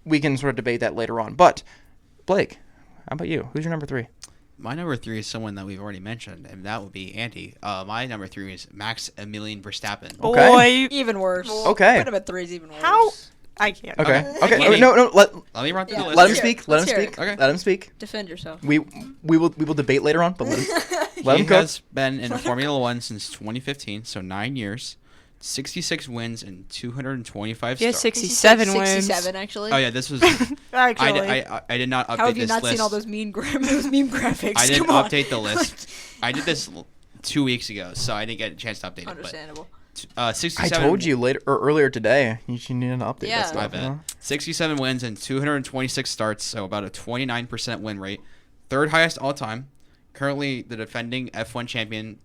We can sort of debate that later on. But, Blake, how about you? Who's your number 3? My number 3 is someone that we've already mentioned, and that would be Andy. My number 3 is Maximilian Verstappen. Okay. Boy. Even worse. Okay. Put him at 3 is even worse. How? I can't. Okay. Okay. Okay. No. Let Let me run through the list. let him Let's hear speak. it. Let him Let's hear speak. it. Okay. Let him speak. Defend yourself. We will debate later on, but let He him cook. has been in Formula One since 2015, so 9 years, 66 wins and 225 Yeah, starts. 67 wins. 67 actually. Oh yeah, this was. Actually. I did not update How have you this not list. seen all those meme graphics? I didn't Come on. update the list. I did this 2 weeks ago, so I didn't get a chance to update it. Understandable. But 67. I told you earlier today. You need an update. Yeah. That stuff, My bad. you know? 67 wins and 226 starts, so about a 29% win rate. Third highest all time. Currently the defending F1 champion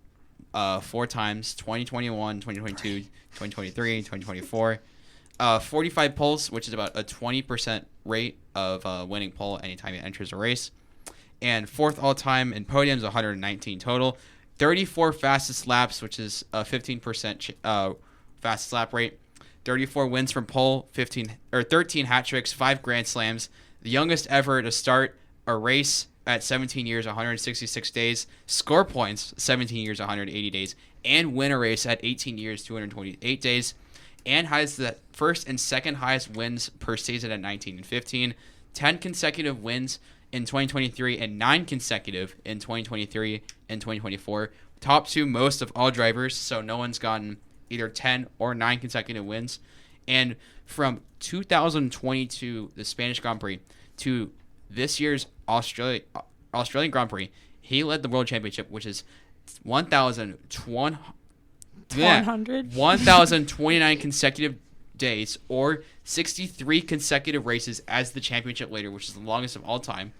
4 times, 2021, 2022, 2023, 2024. 45 poles, which is about a 20% rate of winning pole anytime he enters a race. And 4th all time in podiums, 119 total. 34 fastest laps, which is a 15% fastest lap rate. 34 wins from pole, 13 hat tricks, 5 grand slams. The youngest ever to start a race at 17 years, 166 days. Score points, 17 years, 180 days. And win a race at 18 years, 228 days. And has the first and second highest wins per season at 19 and 15. 10 consecutive wins in 2023 and 9 consecutive in 2023 and 2024. Top 2 most of all drivers, so no one's gotten either 10 or 9 consecutive wins. And from 2022, the Spanish Grand Prix, to this year's Australian Grand Prix, he led the World Championship, which is 1,029 consecutive days, or 63 consecutive races as the championship leader, which is the longest of all time.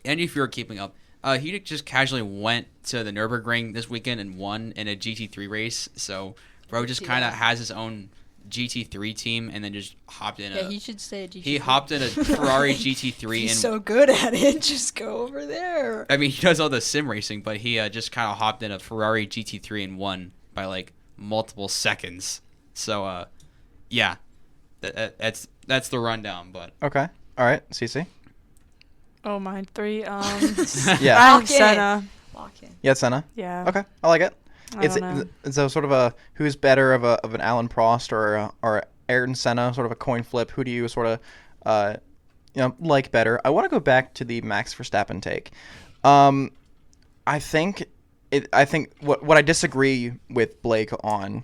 And if you're keeping up, he just casually went to the Nürburgring this weekend and won in a GT3 race. So, bro just kind of has his own GT3 team, and then just hopped in. Yeah, he should stay at GT3. He hopped in a Ferrari GT3. He's and so good at it. Just go over there. I mean, he does all the sim racing, but he just kind of hopped in a Ferrari GT3 and won by like multiple seconds. So, yeah, that's the rundown. But Okay. All right. CC. Oh, mine 3. Yeah. I'm Lock in. Senna. Lock in. Yeah, Senna. Yeah. Okay. I like it. I don't know. It's a sort of a who's better of an Alan Prost or Ayrton Senna, sort of a coin flip. Who do you sort of like better? I want to go back to the Max Verstappen take. I think what I disagree with Blake on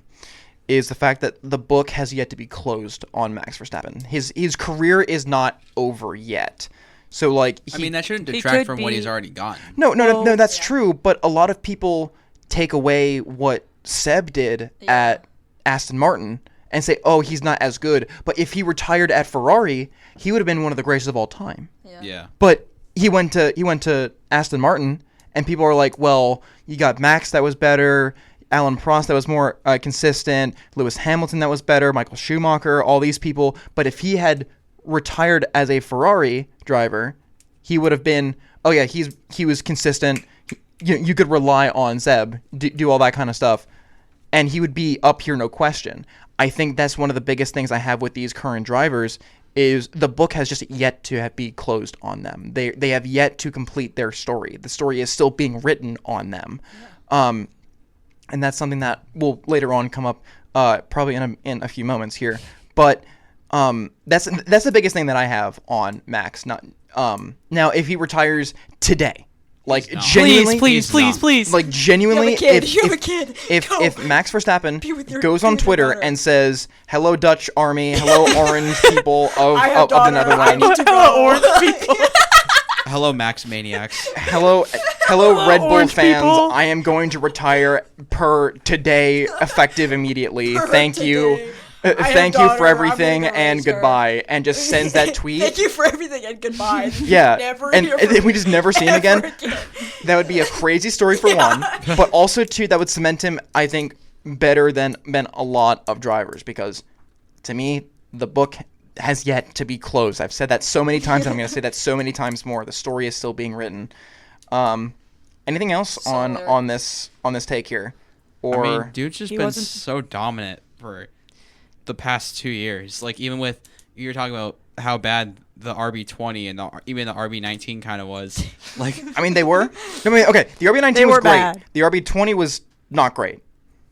is the fact that the book has yet to be closed on Max Verstappen. His career is not over yet. So like I mean, that shouldn't he detract could from what be- he's already gotten. No, Well, that's yeah. true. But a lot of people take away what Seb did at Aston Martin and say, "Oh, he's not as good." But if he retired at Ferrari, he would have been one of the greatest of all time. Yeah. But he went to Aston Martin, and people are like, "Well, you got Max that was better, Alan Prost that was more consistent, Lewis Hamilton that was better, Michael Schumacher, all these people." But if he had retired as a Ferrari driver, he would have been, "Oh yeah, he was consistent. You could rely on Zeb, do all that kind of stuff," and he would be up here, no question. I think that's one of the biggest things I have with these current drivers is the book has just yet to be closed on them. They have yet to complete their story. The story is still being written on them. And that's something that will later on come up probably in a few moments here. But that's the biggest thing that I have on Max. Not now if he retires today, like He's not. genuinely, Please. like genuinely, You have a kid. Go. if Max Verstappen Be with your goes on daughter. Twitter and says, "Hello Dutch Army, hello Orange people of I have the daughter. Netherlands, I need to Hello, go. orange people. Hello, Max Maniacs. hello Red Bull Orange fans, people. I am going to retire per today, effective immediately. Thank you." today. I have Thank you for daughter, I'm everything gonna and raise her. goodbye, and just sends that tweet. Thank you for everything and goodbye. Yeah, Never and hear and from we just never see him ever again. That would be a crazy story for one, but also two, that would cement him, I think, better than a lot of drivers, because to me, the book has yet to be closed. I've said that so many times, and I'm going to say that so many times more. The story is still being written. Anything else on this take here? Or I mean, dude's just He been wasn't- so dominant for the past 2 years. Like, even with, you're talking about how bad the RB20 and even the RB19 kind of was. Like, I mean, they were. I mean, okay, the RB19 They was were great. bad. The RB20 was not great.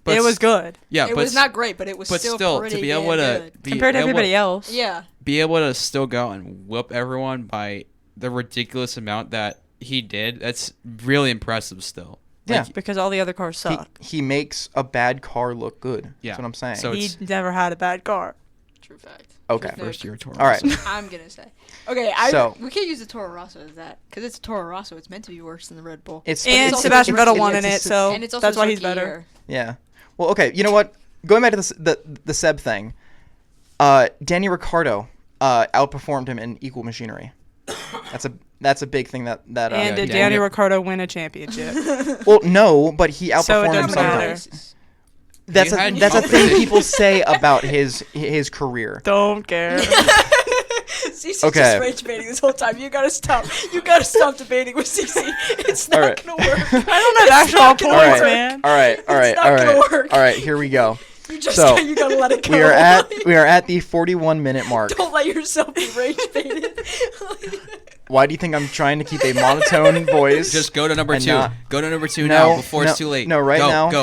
but It was good Yeah, It but was not great, but it was but still to pretty be able damn to good. be compared to able- everybody else. Yeah. be able to still go and whoop everyone by the ridiculous amount that he did, that's really impressive still. Yeah. Because all the other cars suck. He makes a bad car look good. Yeah. That's what I'm saying. So He it's never had a bad car. True fact. Okay. True first fact. year Toro All right. Rosso. I'm gonna say. Okay, So- we can't use the Toro Rosso as that because it's a Toro Rosso. It's meant to be worse than the Red Bull. It's And also Sebastian it's- Vettel won in it's it, a- so and it's also that's why his he's rookie better. year. Yeah. Well, okay. You know what? Going back to the Seb thing, Danny Ricciardo outperformed him in equal machinery. That's a big thing that And Yeah, did yeah, Danny yeah. Ricciardo win a championship? well, no, but he outperformed So it him doesn't matter. sometimes. That's He a had that's a thing competition. people say about his career. Don't care. Cece Okay. just rage baiting this whole time. You gotta stop. You gotta stop debating with Cece. It's not All right. gonna work. I don't have actual not gonna All points, right, work. man. all right, all right, not all gonna right, work. all right. Here we go. You just So, you gotta let it go. We are at the 41-minute mark. Don't let yourself be rage baited. Why do you think I'm trying to keep a monotone voice? Just go to number And 2. not- Go to number 2 No, now before it's no, too late. no, right go, now. Go.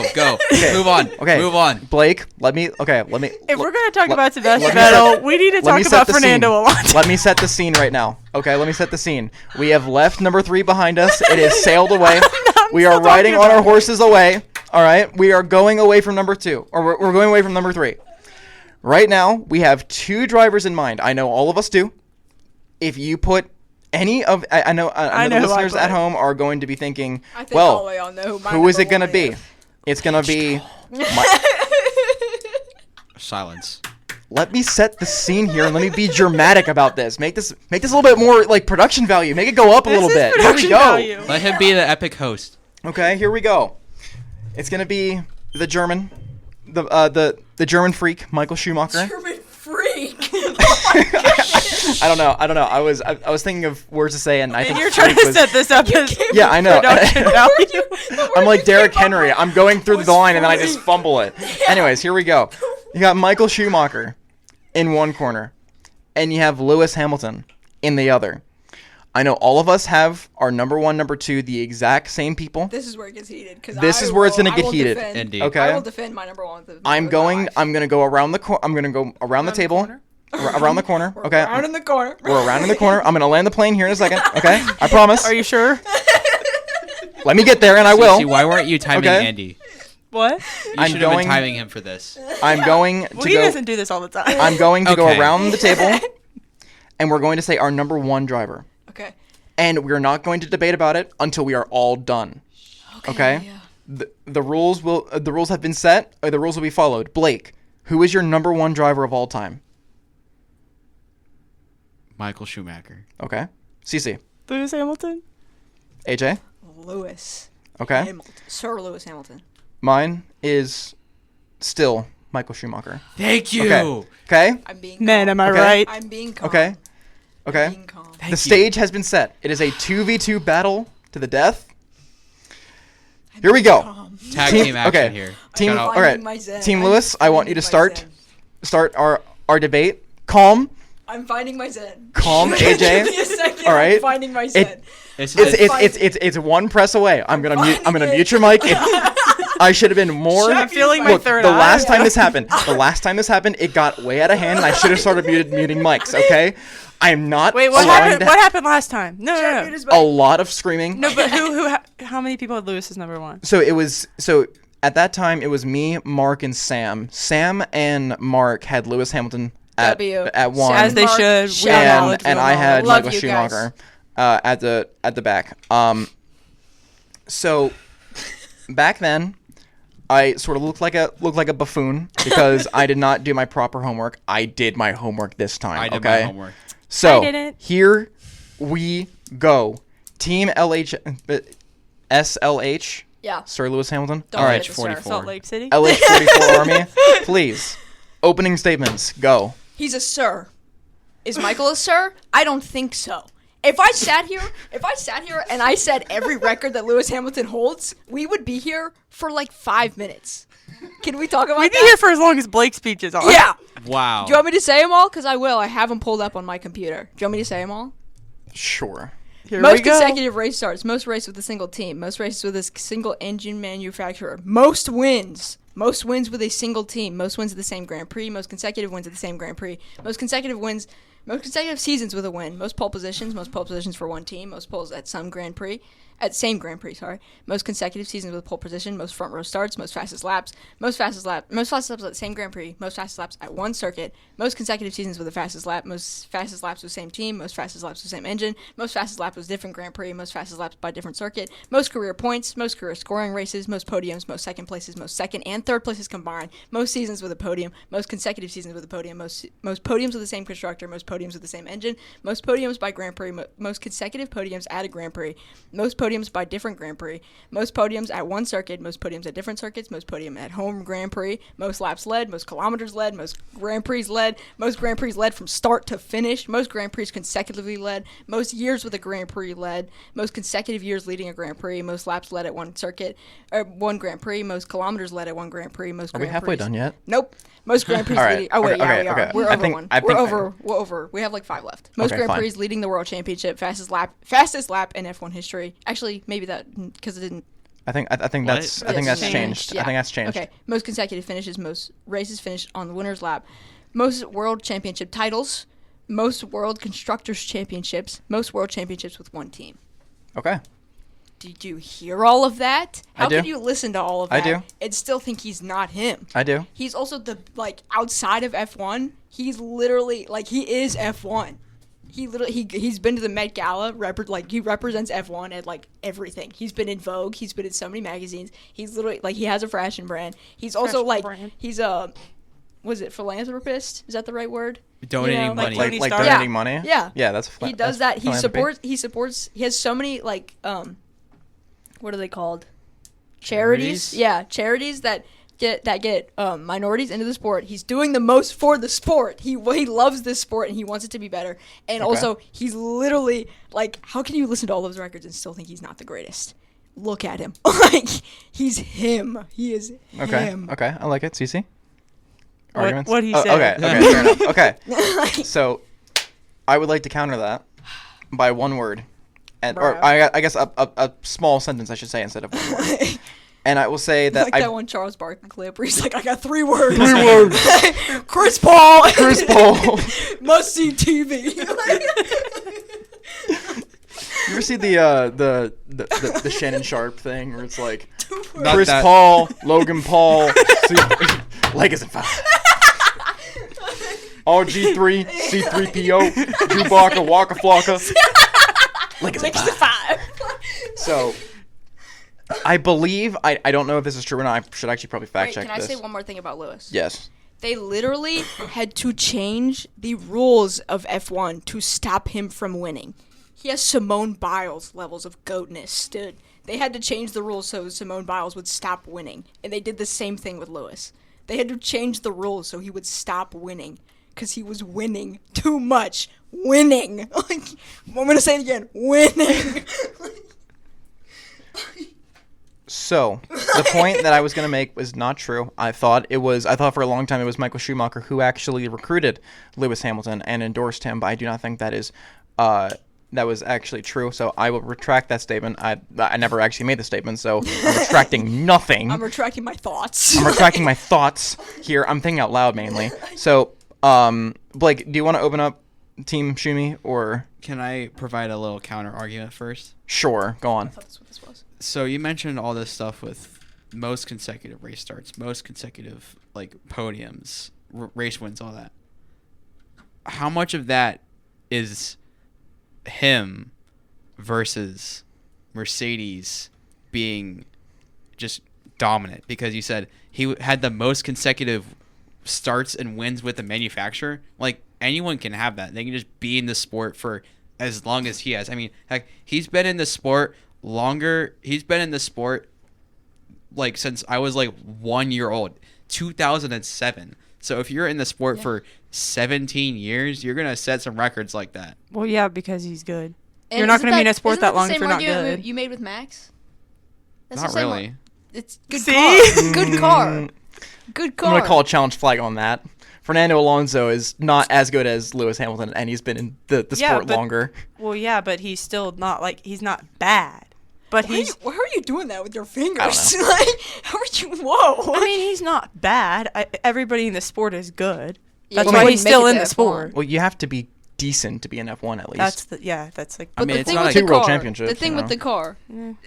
Okay. Move on. Okay. Move on. Blake, let me. If we're gonna talk let- about Sebastian let me set- Vettel, we need to let me talk set about the Fernando scene. Alonso. Let me set the scene right now. Okay, let me set the scene. We have left number 3 behind us. It has sailed away. We are still riding talking on our about it. horses away. All right, we are going away from number 2, or we're going away from number 3. Right now, we have 2 drivers in mind. I know all of us do. If you put any of, I know I know the who I listeners at put. home are going to be thinking, I think all the well, way I'll know who my who is it number going to one be? is. It's going to be. Silence. Let me set the scene here and let me be dramatic about this. Make this a little bit more like production value. Make it go up a little This is bit. Here we production go. value. Let him be the epic host. Okay, here we go. It's gonna be the German, the German freak, Michael Schumacher. German freak. I don't know. I was thinking of words to say, and I And think you're trying freak to was- set this up as Yeah, I know. production value. I'm like Derrick Henry. I'm going through was the line and then I just freak. fumble it. Anyways, here we go. You got Michael Schumacher in one corner, and you have Lewis Hamilton in the other. I know all of us have our number 1, number 2, the exact same people. This is where it gets heated. This is where it's gonna get heated. Indeed. Okay. I will defend my number 1. I'm gonna go around the I'm gonna go around the table, around the corner. We're Okay. around in the corner. We're around in the corner. I'm gonna land the plane here in a second. Okay. I promise. Are you sure? Let me get there, and I See, will. why weren't you timing Okay. Andy? What? You I'm should have been going- timing him for this. I'm going to Well, he go. doesn't do this all the time. I'm going to go Okay. around the table, and we're going to say our number 1 driver, Okay. and we're not going to debate about it until we are all done. Okay. Yeah. The rules have been set. Or the rules will be followed. Blake, who is your number 1 driver of all time? Michael Schumacher. Okay. CC. Lewis Hamilton? AJ. Lewis. Okay. Hamilton. Sir Lewis Hamilton. Mine is still Michael Schumacher. Thank you. Okay. Okay. I'm being. Man, calm. am I Okay. right? I'm being calm. Okay. I'm Okay. being calm. Thank The stage has been set. It is a 2v2 battle to the death. Here we go. Calm. Tag Team- team action okay. here. Team- I'm Shout out. all right. finding my zen. Team I'm Lewis, I want you to finding my start zen. our debate. Calm. I'm finding my zen. Calm, Give AJ. me a second. All right. I'm finding my zen. It's, It's fine. it's one press away. I'm gonna finding mute your mic. I should have been more. I'm feeling my Look, third the eye. last time this happened, it got way out of hand, and I should have started muting mics. Okay, I am not. Wait, what allowing happened? to- What happened last time? No. A lot of screaming. No, but how many people had Lewis as number one? So at that time it was me, Mark, and Sam. Sam and Mark had Lewis Hamilton at W. one, As they Mark, should. shout We out. acknowledge and them I all. had Love Michael you guys. Schumacher at the back. So back then, I sort of looked like a buffoon because I did not do my proper homework. I did my homework this time. I did okay? my homework. So I didn't. here we go. Team SLH. Yeah. Sir Lewis Hamilton. Don't All forget right. the star. 44. Salt Lake City. LH44 Army. Please. Opening statements. Go. He's a sir. Is Michael a sir? I don't think so. If I sat here and I said every record that Lewis Hamilton holds, we would be here for like 5 minutes. Can we talk about We'd be that? here for as long as Blake's speech is on. Yeah. Wow. Do you want me to say them all? Because I will. I have them pulled up on my computer. Do you want me to say them all? Sure. Here we Most go. consecutive race starts. Most races with a single team. Most races with a single engine manufacturer. Most wins. Most wins with a single team. Most wins at the same Grand Prix. Most consecutive wins at the same Grand Prix. Most consecutive wins. Most consecutive seasons with a win. Most pole positions. Most pole positions for one team. Most poles at some Grand Prix. At same Grand Prix, sorry. Most consecutive seasons with pole position. Most front row starts. Most fastest laps. Most fastest laps at the same Grand Prix. Most fastest laps at one circuit. Most consecutive seasons with the fastest lap. Most fastest laps with same team. Most fastest laps with same engine. Most fastest laps with different Grand Prix. Most fastest laps by different circuit. Most career points. Most career scoring races. Most podiums. Most second places. Most second and third places combined. Most seasons with a podium. Most consecutive seasons with a podium. Most podiums with the same constructor. Most podiums with the same engine. Most podiums by Grand Prix. Most consecutive podiums at a Grand Prix. Most podiums by different Grand Prix. Most podiums at one circuit. Most podiums at different circuits. Most podium at home Grand Prix. Most laps led. Most kilometers led. Most Grand Prix led. Most Grand Prix led from start to finish. Most Grand Prix consecutively led. Most years with a Grand Prix led. Most consecutive years leading a Grand Prix. Most laps led at one circuit or one Grand Prix. Most kilometers led at one Grand Prix. Most Are we Grand halfway Prix. done yet? Nope. Most Grand Prix All right. leading. Oh wait, Okay, yeah, we are. okay. We're I over think- one. I We're think- over. We're over. We have like 5 left. Most Okay, Grand fine. Prix leading the world championship. Fastest lap in F1 history. Actually, maybe that because it didn't. I think What? that's Yes, changed. yeah. I think that's changed. Okay. Most consecutive finishes. Most races finished on the winner's lap. Most world championship titles. Most world constructors championships. Most world championships with one team. Okay. Did you hear all of that? I How do. can you listen to all of I that do. and still think he's not him? I do. He's also the outside of F1. He's literally he is F1. He's been to the Met Gala. He represents F1 at everything. He's been in Vogue. He's been in so many magazines. He's literally he has a fashion brand. He's also Fashion brand. he's a was it philanthropist? Is that the right word? Donating You know, money. Tony Like Stark. donating Yeah. money. Yeah. Yeah, that's He does that. He philanthropy. supports. He has so many what are they called? Charities. Charities? Yeah, charities that get minorities into the sport. He's doing the most for the sport. He loves this sport and he wants it to be better. And also, he's literally how can you listen to all those records and still think he's not the greatest? Look at him. He's him. He is Okay. him. Okay. I like it. CC. What- Arguments? what'd he Oh, say? Okay. Okay. Fair enough. Okay. So, I would like to counter that by one word, or Bruh. I guess a small sentence I should say instead of one word. And I will say that that one Charles Barkley clip where he's I got 3 words. 3 words. Chris Paul. Chris Paul. Must see TV. You ever see the Shannon Sharp thing where it's like Not Chris that. Paul, Logan Paul, Legacy 5. RG3, C3PO, Chewbacca, Waka Flocka. Legacy 5. So, I believe, I don't know if this is true or not. I should actually probably fact check Can I this. say one more thing about Lewis? Yes. They literally had to change the rules of F1 to stop him from winning. He has Simone Biles levels of goatness, dude. They had to change the rules so Simone Biles would stop winning. And they did the same thing with Lewis. They had to change the rules so he would stop winning. Because he was winning too much. Winning. I'm going to say it again. Winning. So, the point that I was going to make was not true. I thought for a long time it was Michael Schumacher who actually recruited Lewis Hamilton and endorsed him, but I do not think that is that was actually true. So I will retract that statement. I never actually made the statement, so I'm retracting nothing. I'm retracting my thoughts. I'm retracting my thoughts here. I'm thinking out loud mainly. So, Blake, do you want to open up Team Shumi or? Can I provide a little counter argument first? Sure, go on. I thought that's what this was. So you mentioned all this stuff with most consecutive race starts, most consecutive podiums, race wins, all that. How much of that is him versus Mercedes being just dominant? Because you said he had the most consecutive starts and wins with the manufacturer. Anyone can have that. They can just be in the sport for as long as he has. I mean, heck, he's been in the sport longer. He's been in the sport since I was 1 year old, 2007. So if you're in the sport for 17 years, you're gonna set some records like that. Well, yeah, because he's good. And You're not isn't going to be in a sport isn't that long the if same you're not argument good. you made with Max? That's Not the same really. one. It's good See? car. Good car. Good car. I'm going to call a challenge flag on that. Fernando Alonso is not as good as Lewis Hamilton, and he's been in the Yeah, sport but- longer. Well, yeah, but he's still not he's not bad. But Why are you doing that with your fingers? I How are you? Whoa. I mean, he's not bad. Everybody in the sport is good. Yeah, That's you why wouldn't he's make still it in to the F1. sport. Well, you have to be decent to be in F1 at least. That's like I mean, the it's thing not with like the two world car, championships, the thing you with know. the car.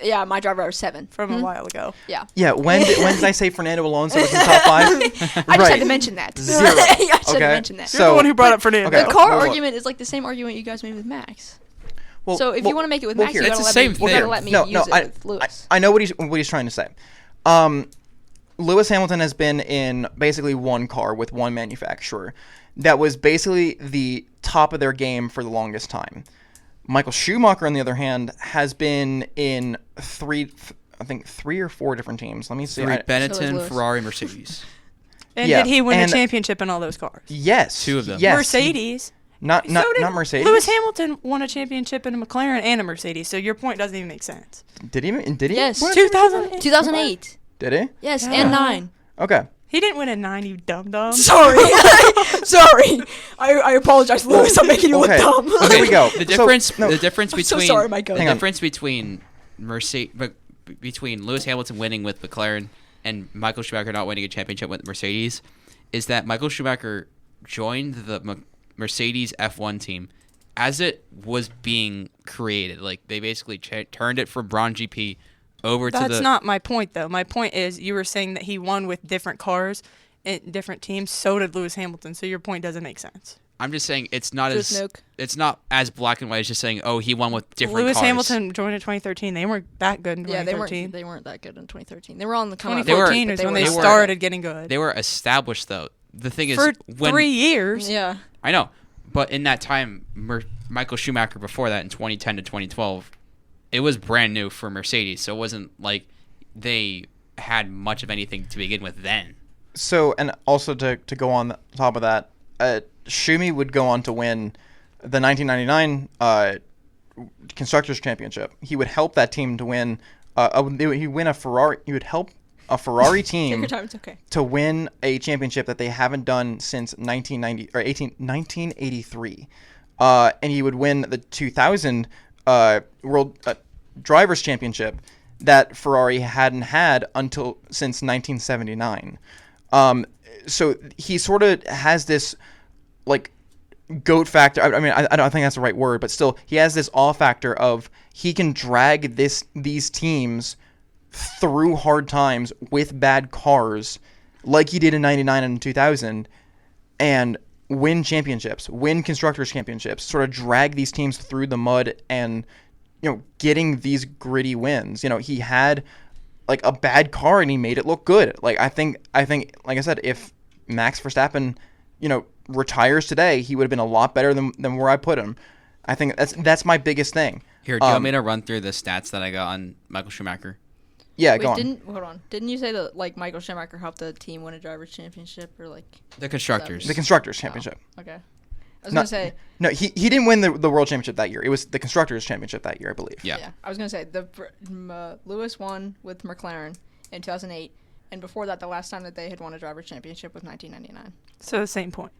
Yeah, my driver was 7. from a while ago. Yeah. Yeah, when did I say Fernando Alonso was in the top 5? I just had Right. to mention that. 0. I just had to Okay. mention that. So- You're the one who brought up Fernando. Okay. The car Well, argument is like the same argument you guys made with Max. Well, So if you want to make it with well, Max, here. you It's gotta the let same me, thing. you gotta let me No, use it I, with Lewis. I know what he's trying to say. Lewis Hamilton has been in basically one car with one manufacturer that was basically the top of their game for the longest time. Michael Schumacher, on the other hand, has been in three or 4 different teams. Let me see. Three, So is Benetton, Lewis. Ferrari, Mercedes. And Yeah, did he win a and- championship in all those cars? Yes. 2 of them. Yes. Mercedes. Not So did Mercedes. Lewis Hamilton won a championship in a McLaren and a Mercedes, so your point doesn't even make sense. Did he? Yes. win a 2008. 2008. Did he? Yes, Yeah. and 9. Okay. He didn't win a 9, you dum-dum. Sorry. Sorry. I apologize, Lewis. I'm making you okay. look dumb. Well, there we go. The So- difference, no. the difference I'm between so sorry, Mike. the Hang on. difference between between Lewis Hamilton winning with McLaren and Michael Schumacher not winning a championship with Mercedes is that Michael Schumacher joined the Mercedes F1 team as it was being created. They basically turned it from Braun GP over to the. That's not my point, though. My point is you were saying that he won with different cars and different teams. So did Lewis Hamilton. So your point doesn't make sense. I'm just saying it's not Just as Nuke. it's not as black and white as just saying he won with different Lewis cars. Hamilton joined in 2013. They weren't that good in Yeah, 2013. they weren't that good in 2013. They were on the come up. 2014 but is when they they were- started getting good. They were established though. The thing is For when 3 years. Yeah. I know, but in that time, Michael Schumacher before that in 2010 to 2012, it was brand new for Mercedes, so it wasn't like they had much of anything to begin with then. So, and also to go on top of that, Schumi would go on to win the 1999 Constructors Championship. He would help that team to win. He win a Ferrari. He would help a Ferrari Take team your time. It's okay. to win a championship that they haven't done since 1983. And he would win the 2000 World Drivers Championship that Ferrari hadn't had since 1979. So he sort of has this GOAT factor. I mean, I don't think that's the right word, but still, he has this awe factor of he can drag these teams through hard times with bad cars, like he did in '99 and 2000, and win championships, win constructors championships, sort of drag these teams through the mud, and getting these gritty wins. He had a bad car and he made it look good. I think like I said, if Max Verstappen retires today, he would have been a lot better than where I put him. I think that's my biggest thing. Here, do you want me to run through the stats that I got on Michael Schumacher? Yeah, go on. Didn't you say that Michael Schumacher helped the team win a drivers' championship or The constructors. The constructors championship. Okay. I was gonna say. No, he didn't win the world championship that year. It was the constructors championship that year, I believe. Yeah. I was gonna say Lewis won with McLaren in 2008, and before that, the last time that they had won a drivers' championship was 1999. So same point.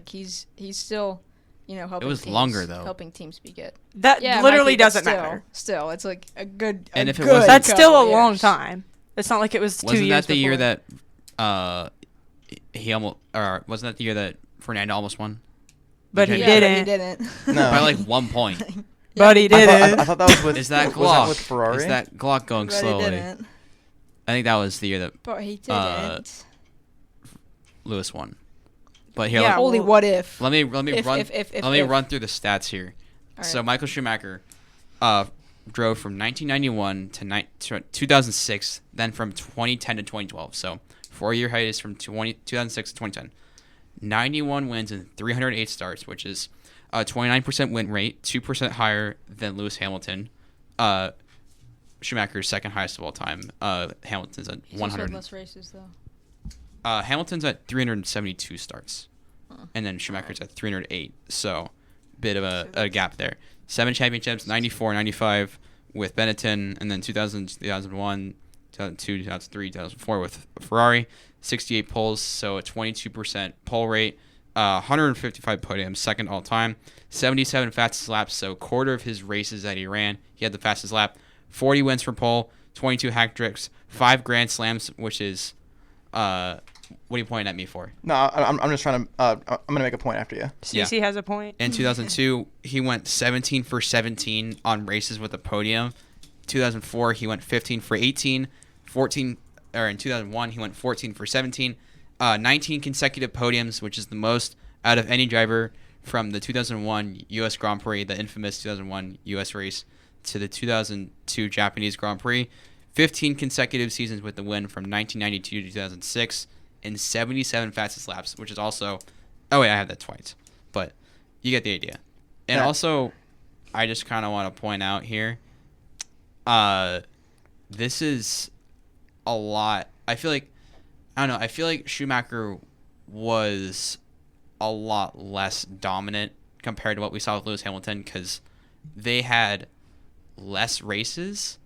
He's still helping. It was teams, longer, though. Helping teams be good. That Yeah, it literally might be, but doesn't matter. Still, it's like a good. And if it good wasn't- That's still a couple long years. time. It's not like it was 2 Wasn't years that the year before. that he almost, or wasn't that the year that Fernando almost won? But he Yeah, Yeah, didn't. But he didn't. No. By like 1 point. But he I didn't. thought that was with. Is that Glock? Was that with Ferrari? Is that Glock going But he slowly? didn't. I think that was the year that But he didn't. Lewis won. But here, Yeah, Holy, well- what if? let me If- run. if- let me if. run through the stats here. All So right. Michael Schumacher drove from 1991 to 2006, then from 2010 to 2012. So 4-year hiatus from 2006 to 2010. 91 wins and 308 starts, which is a 29% win rate, 2% higher than Lewis Hamilton. Schumacher's second highest of all time. Hamilton's at He's also 100. had less races though. Hamilton's at 372 starts, and then Schumacher's at 308. So, bit of a gap there. 7 championships, 94, 95 with Benetton, and then 2000, 2001, 2002, 2003, 2004 with Ferrari. 68 poles, so a 22% pole rate. 155 podiums, second all time. 77 fastest laps, so a quarter of his races that he ran, he had the fastest lap. 40 wins for pole, 22 hat tricks, 5 Grand Slams, which is what are you pointing at me for? No, I'm just trying to. I'm gonna make a point after you. CC has a point. In 2002, he went 17 for 17 on races with a podium. 2004, he went 15 for 18. 14, or in 2001, he went 14 for 17. 19 consecutive podiums, which is the most out of any driver from the 2001 U.S. Grand Prix, the infamous 2001 U.S. race, to the 2002 Japanese Grand Prix. 15 consecutive seasons with the win from 1992 to 2006, and 77 fastest laps, which is also... Oh, wait, I have that twice. But you get the idea. And Yeah. also, I just kind of want to point out here, this is a lot. I feel like Schumacher was a lot less dominant compared to what we saw with Lewis Hamilton because they had less races.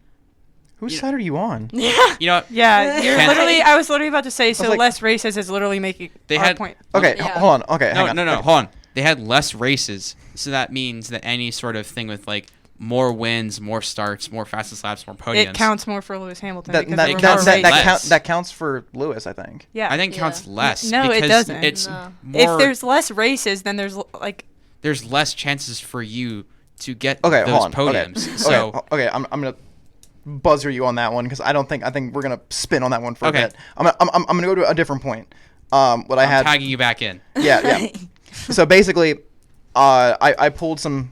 Whose You- side are you on? Yeah. You know what? Yeah, you're Can- literally. I was literally about to say. So like- less races is literally making They our had- point. Okay, Yeah. hold on. Okay, No, hang on. no, Okay. hold on. They had less races, so that means that any sort of thing with like more wins, more starts, more fastest laps, more podiums. It counts more for Lewis Hamilton That because that there were that, more that, races. that, Less. that counts for Lewis, I think. Yeah, I think counts Yeah. less. No, it because doesn't. It's No. more. if there's less races, then there's like there's less chances for you to get Okay, those hold on. podiums. Okay. So okay, I'm gonna buzzer you on that one because I think we're gonna spin on that one for Okay. a bit. I'm gonna go to a different point. What I I'm had. tagging you back in. Yeah. So basically, I pulled some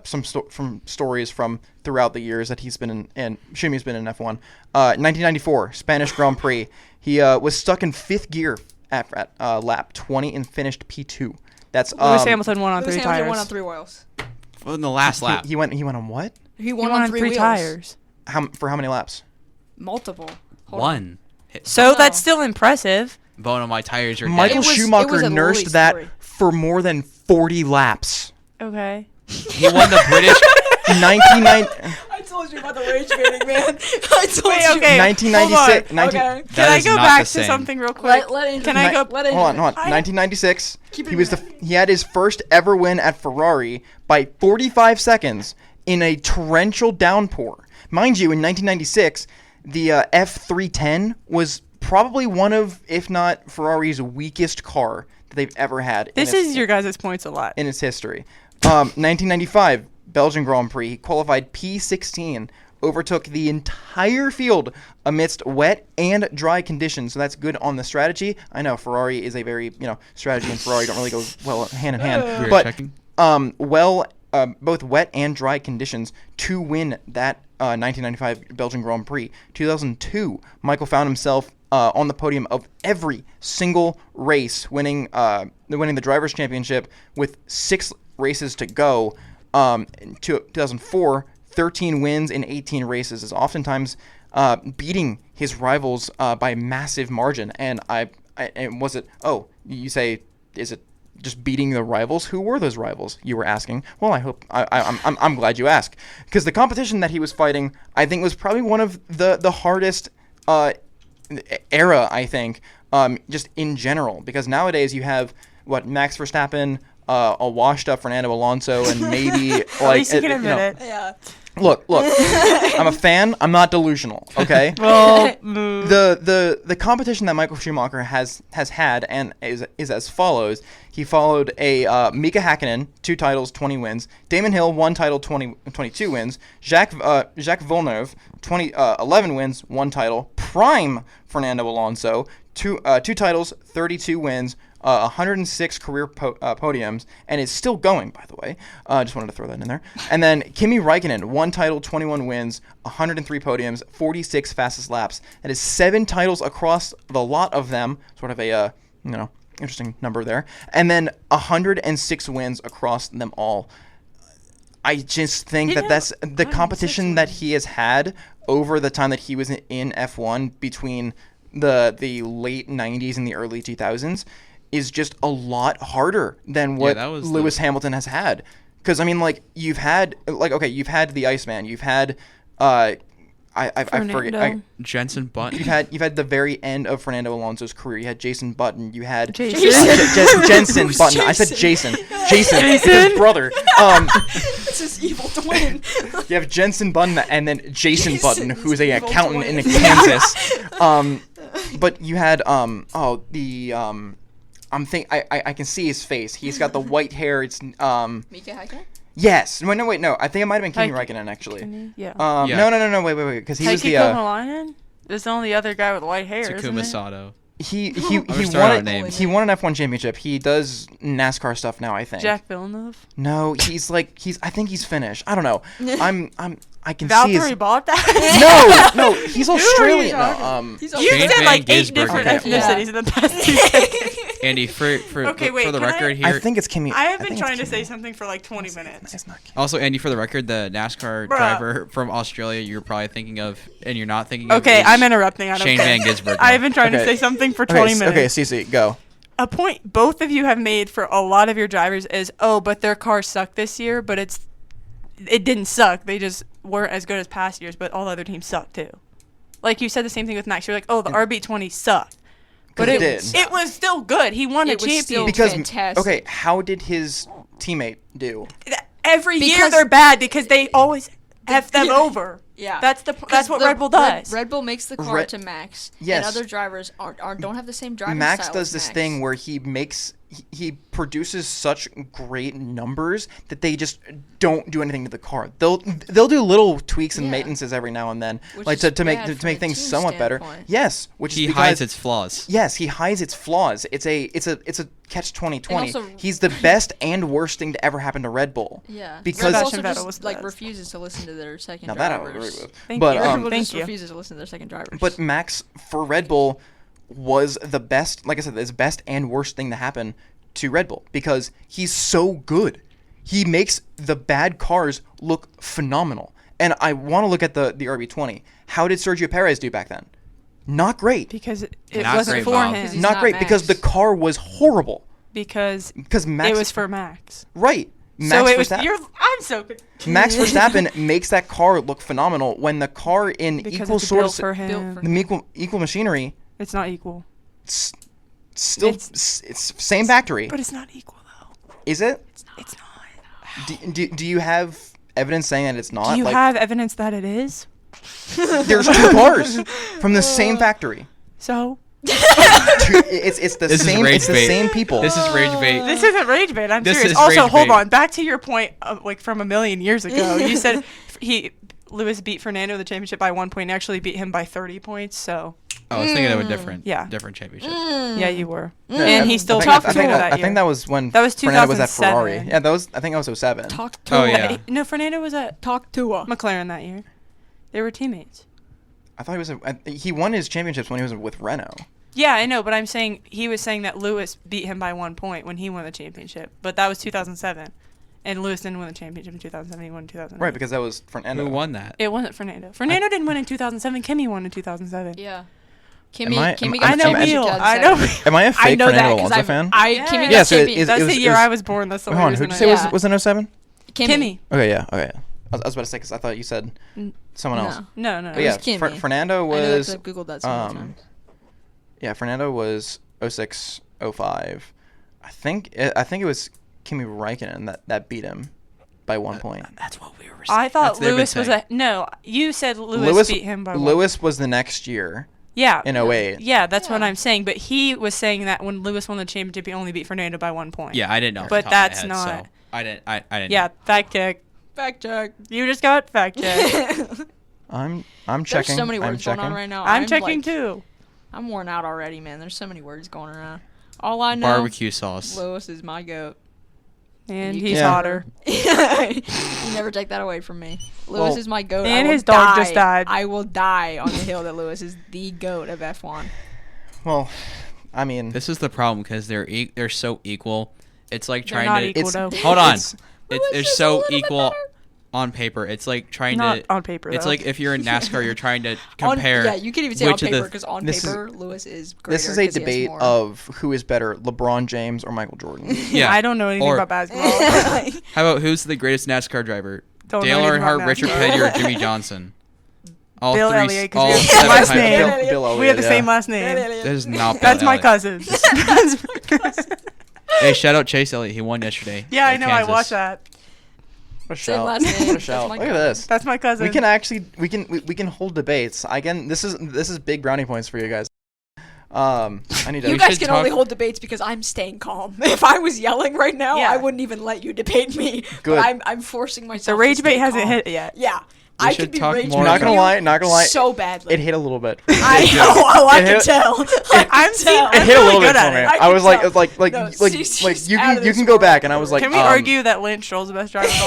from stories from throughout the years that he's been in, and Schumi's been in F1. 1994 Spanish Grand Prix. He was stuck in 5th gear at lap 20 and finished P2. That's Lewis Hamilton won on Lewis 3 Hamilton tires. won on 3 wheels. In the last lap. He went on what? He He won won on 3 wheels. tires. For how many laps? Multiple. Hold on. One. So No. that's still impressive. Bone on my tires are Michael It was Schumacher a nursed Lewis that story. for more than 40 laps. Okay. dead. He won the British. 1990 I told you about the rage baiting, man. I told Wait, you. okay. 1996. hold on. 19 Okay. Can That I is go not back the to same. something real quick? Let it Can I go? Let it Hold on. 1996. He had his first ever win at Ferrari by 45 seconds in a torrential downpour. Mind you, in 1996, the F310 was probably one of, if not Ferrari's weakest car that they've ever had. This is your guys' points a lot. in its history. 1995 Belgian Grand Prix. He qualified P16. Overtook the entire field amidst wet and dry conditions. So that's good on the strategy. I know Ferrari is a very, strategy and Ferrari don't really go well hand in hand. We were But checking. both wet and dry conditions to win that 1995 Belgian Grand Prix. 2002, Michael found himself on the podium of every single race, winning the Drivers' Championship with 6 races to go. In 2004, 13 wins in 18 races is oftentimes beating his rivals by a massive margin. And was it? Oh, you say, is it just beating the rivals? Who were those rivals? You were asking. Well, I'm glad you asked, because the competition that he was fighting, I think, was probably one of the hardest era. I think, just in general, because nowadays you have Max Verstappen, a washed up Fernando Alonso and maybe At like least you can you know, admit it. Yeah. Look, I'm a fan. I'm not delusional. Okay. Well, The competition that Michael Schumacher has had and is as follows. He followed a Mika Hakkinen, 2 titles, 20 wins. Damon Hill, 1 title, 22 wins. Jacques Villeneuve, 11 wins, 1 title. Prime Fernando Alonso, 2 titles, 32 wins. 106 career podiums, and is still going, by the way. Just wanted to throw that in there. And then Kimi Räikkönen, 1 title, 21 wins, 103 podiums, 46 fastest laps. That is 7 titles across the lot of them. Sort of a, interesting number there. And then 106 wins across them all. I just think that's the competition that he has had over the time that he was in F1 between the late 90s and the early 2000s. Is just a lot harder than what Lewis Hamilton has had. Because, I mean, like, you've had the Iceman. You've had, I forget. Jenson Button. You've had the very end of Fernando Alonso's career. You had Jason Button. You had Jenson Button. I said Jason. Jason. His brother. It's his evil twin. You have Jenson Button and then Jason Button, who's a evil accountant twin. in Kansas. But you had I can see his face. He's got the white hair. It's Mika Hakkinen? Yes. No. I think it might have been Kimi Räikkönen actually. Yeah. No. Wait. Because he was the. Malainen? There's the only other guy with white hair. Takuma Sato. He throwing out names. won an F1 championship. He does NASCAR stuff now. I think. Jacques Villeneuve. No, I think he's Finnish. I don't know. I can see Valtteri his. Bottas? No, he's Australian. No, He's You Shane said Van like 8 Gisbergen. different Okay. ethnicities in the past 2 seconds. Andy, for Okay, wait, the can I- record here. I think it's Kimi. I have been think trying to it's say Kimi. something for like 20 minutes. It's not Kimi. Also, Andy, for the record, the NASCAR Bruh. driver from Australia you're probably thinking of, and you're not thinking of. Okay, is I'm interrupting. I don't Shane care. Van Gisbergen. I have been trying to Okay. say something for 20 minutes. Okay, Cece, go. A point both of you have made for a lot of your drivers is, but their cars suck this year, but it didn't suck. They just weren't as good as past years, but all other teams suck too. Like you said the same thing with Max. You're like, the RB20 sucked. But it it did. It was still good. He won a It was still championship. Because fantastic. okay, how did his teammate do? Every year Because- they're bad because they always F them Yeah. over. Yeah. That's what Red Bull does. Red Bull makes the car Red- to Max. Yes. And other drivers don't have the same driving Max style does as this Max. thing where he produces such great numbers that they just don't do anything to the car. They'll do little tweaks and Yeah. maintenances every now and then, Which like is to make bad to from make a things team somewhat better. standpoint. Yes, which He is hides because its flaws. yes, he hides its flaws. It's a catch 2020. And also- He's the best and worst thing to ever happen to Red Bull. Yeah. Because- Red Bull Sebastian also Vettel was just the like best. refuses to listen to their second Now that I drivers. would agree with. Thank but you. Red Bull Thank just you. refuses to listen to their second drivers. But Max for Red Bull was the best, like I said, the best and worst thing to happen to Red Bull because he's so good. He makes the bad cars look phenomenal. And I want to look at the RB20. How did Sergio Perez do back then? Not great. Because it Not wasn't great, for Bob. him. He's Not not great because the Max. car was horrible. Because Because Max it was for Max. right. So it was. Verstappen- I'm so good. Max Verstappen makes that car look phenomenal when the car in Because equal it's sort built of for built him. for- the equal machinery. It's not equal. It's still It's- it's same factory. But it's not equal though. Is it? It's not. Do you have evidence saying that it's not? Do you like, have evidence that it is? there's 2 cars from the same factory. So It's the This is same. rage It's the bait. same people. This is rage bait. this isn't rage bait. I'm This serious. is Also, rage hold bait. on. Back to your point, like from a million years ago. You said Lewis beat Fernando in the championship by 1 point. And actually beat him by 30 points. So I was thinking of a different championship. yeah, you were. Yeah, And he still I beat think, Fernando that I year. think that was when That was Fernando was at 2007. Ferrari. Yeah, I think that was 07. Talk to Oh, him. yeah. No, Fernando was at Talk to her. McLaren that year. They were teammates. I thought he won his championships when he was with Renault. Yeah, I know, but I'm saying he was saying that Lewis beat him by 1 point when he won the championship. But that was 2007. And Lewis didn't win the championship in 2007. He won in 2008. Right, because that was Fernando. Who won that? It wasn't Fernando. Fernando didn't win in 2007. Kimi won in 2007. Yeah. Am I- Kimi am- got I know championship Wheel. 2007. I know. Am I a fake I know Fernando that because Alonso fan? Yeah. Kimi Yeah, got so champion. That's it the was- year it was- I was born. That's the Hold on, only who reason did I you say Yeah. was in 07? Kimi. Okay, yeah. Okay. I was about to say because I thought you said someone else. No. No. But yeah, was Kimi. Fernando I know that 'cause was I've Googled that so many times. yeah, Fernando was 06, 05. I think it was Kimi Räikkönen that beat him by 1 point. That's what we were saying. I thought That's what they've been Lewis was saying. no. You said Lewis beat him by 1. Lewis was the next year Yeah. in 08. Yeah, that's what Yeah. I'm saying. But he was saying that when Lewis won the championship, he only beat Fernando by 1 point. Yeah, I didn't know. off But the top of my that's head, not- So I didn't. I didn't. Yeah, fact check. Fact check. You just got fact check. I'm There's checking. so many I'm words going on checking. right now. I'm checking like, too. I'm worn out already, man. There's so many words going around. All I know, Barbecue sauce. Lewis is my goat. And You he's Yeah. hotter. You never take that away from me. Lewis Well, is my goat. and I will his dog just die. died. I will die on the hill that Lewis is the goat of F1. Well, I mean, This is the problem because they're so equal. It's like They're trying not to. equal, it's though. Hold on. It's- They're just a so little bit equal better. on paper. It's like trying Not to. on paper, It's though. like if you're in NASCAR, you're trying to compare. Yeah, you can even say on which of paper the- because on This is- paper, Lewis is greater. this is a 'cause he has debate more. of who is better, LeBron James or Michael Jordan. Yeah. I don't know anything Or- about basketball. How about who's the greatest NASCAR driver? Don't know Dale anything about Earnhardt, Richard NASCAR. Petty, or Jimmy Johnson? All Bill three. Elliott, 'cause All we have the seven last times. name. Bill We have the Elliott, same yeah. last name. That is not. Bill That's my Elliott. cousin. That's my cousin. Hey, shout out Chase Elliott. He won yesterday. Yeah, I at know. I Kansas. watched that. What a Same shout. last name. What a That's shout. my Look at cousin. this. That's my cousin. We can actually we can hold debates. Again, this is big brownie points for you guys. I need to. You We guys should can talk- only hold debates because I'm staying calm. If I was yelling right now, Yeah. I wouldn't even let you debate me. Good. But I'm forcing myself. The to rage stay bait hasn't calm. hit yet. Yeah, We I should could be talk rage more not gonna about- lie, so badly. it hit a little bit. I know. Oh, I It can hit- tell. I'm seeing- It hit a little really bit good for at me. it. I I was can like, tell. it's like No, like she's you out of can this go back, world. and I was like, Can we argue that Lance Stroll's the best driver of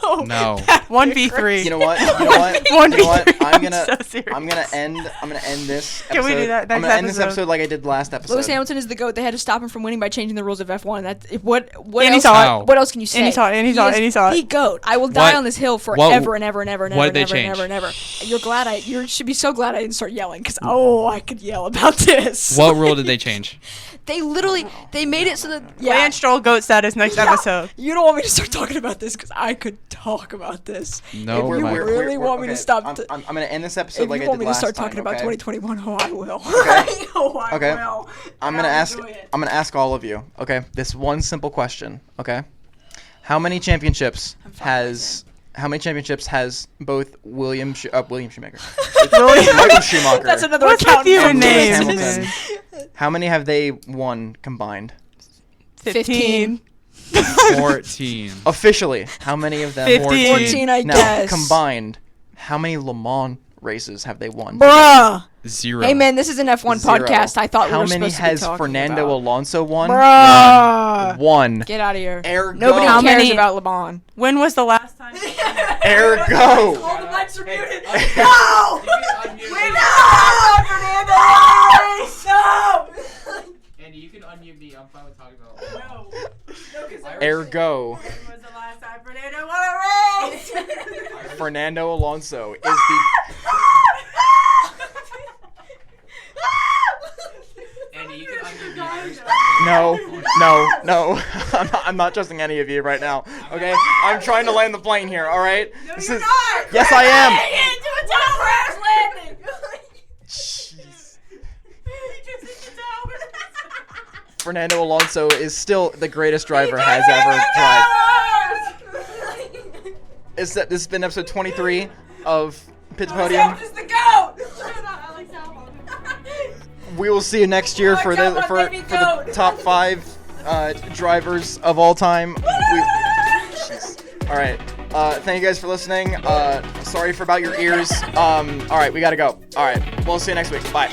all time? No. 1v3. You know what? You know what? One You know what? v three. I'm gonna so serious. I'm gonna end this. Can we do episode- that I'm next gonna end this episode? episode like I did last episode. Lewis Hamilton is the goat. They had to stop him from winning by changing the rules of F1. What And he else? saw it. What else can you say? And he saw it, and he saw it, is and he saw it. The goat. I will die What- on this hill what- forever and ever and ever and ever what and did ever they and ever and change? ever. You're glad you should be so glad I didn't start yelling because I could yell about this. What rule did they change? They literally they made it so that Lance Stroll goat status next episode. You don't want me to start talking about this because I could talk about this. No, If you Michael. really want me to stop. I'm gonna end this episode If like you I want did me to last start time. talking about okay? 2021, I will. Okay. I know I Okay. will. I'm I'll gonna ask. do it. I'm gonna ask all of you. Okay, this one simple question. Okay, how many championships has both William Schumacher? Michael Schumacher. That's another What's account. with you and and Lewis names? Hamilton. How many have they won combined? 15. 14. Officially, how many of them? 15. 14, I Now guess. combined, how many Le Mans races have they won? Bruh. 0. Hey man, this is an F1 Zero. podcast. I thought How we were many supposed to be has talking Fernando about. Alonso won? Bruh. One. Get out of here. Ergo. Nobody How cares many- about Le Mans. When was the last time? Ergo. All the mics are muted. No! Wait, no! Fernando! No! Andy, you can unmute me. I'm fine with talking about Ergo. When was the last time Fernando won a race? Fernando Alonso is the. Andy, you can unmute me. No. I'm not trusting any of you right now. Okay, I'm trying to land the plane here. All right. This is. Yes, I am. Jeez. Fernando Alonso is still the greatest driver has ever tried. This has been episode 23 of Pit Podium. the goat! We will see you next year for the top 5 drivers of all time. All right. Thank you guys for listening. Sorry for about your ears. All right, we gotta go. All right, we'll see you next week. Bye.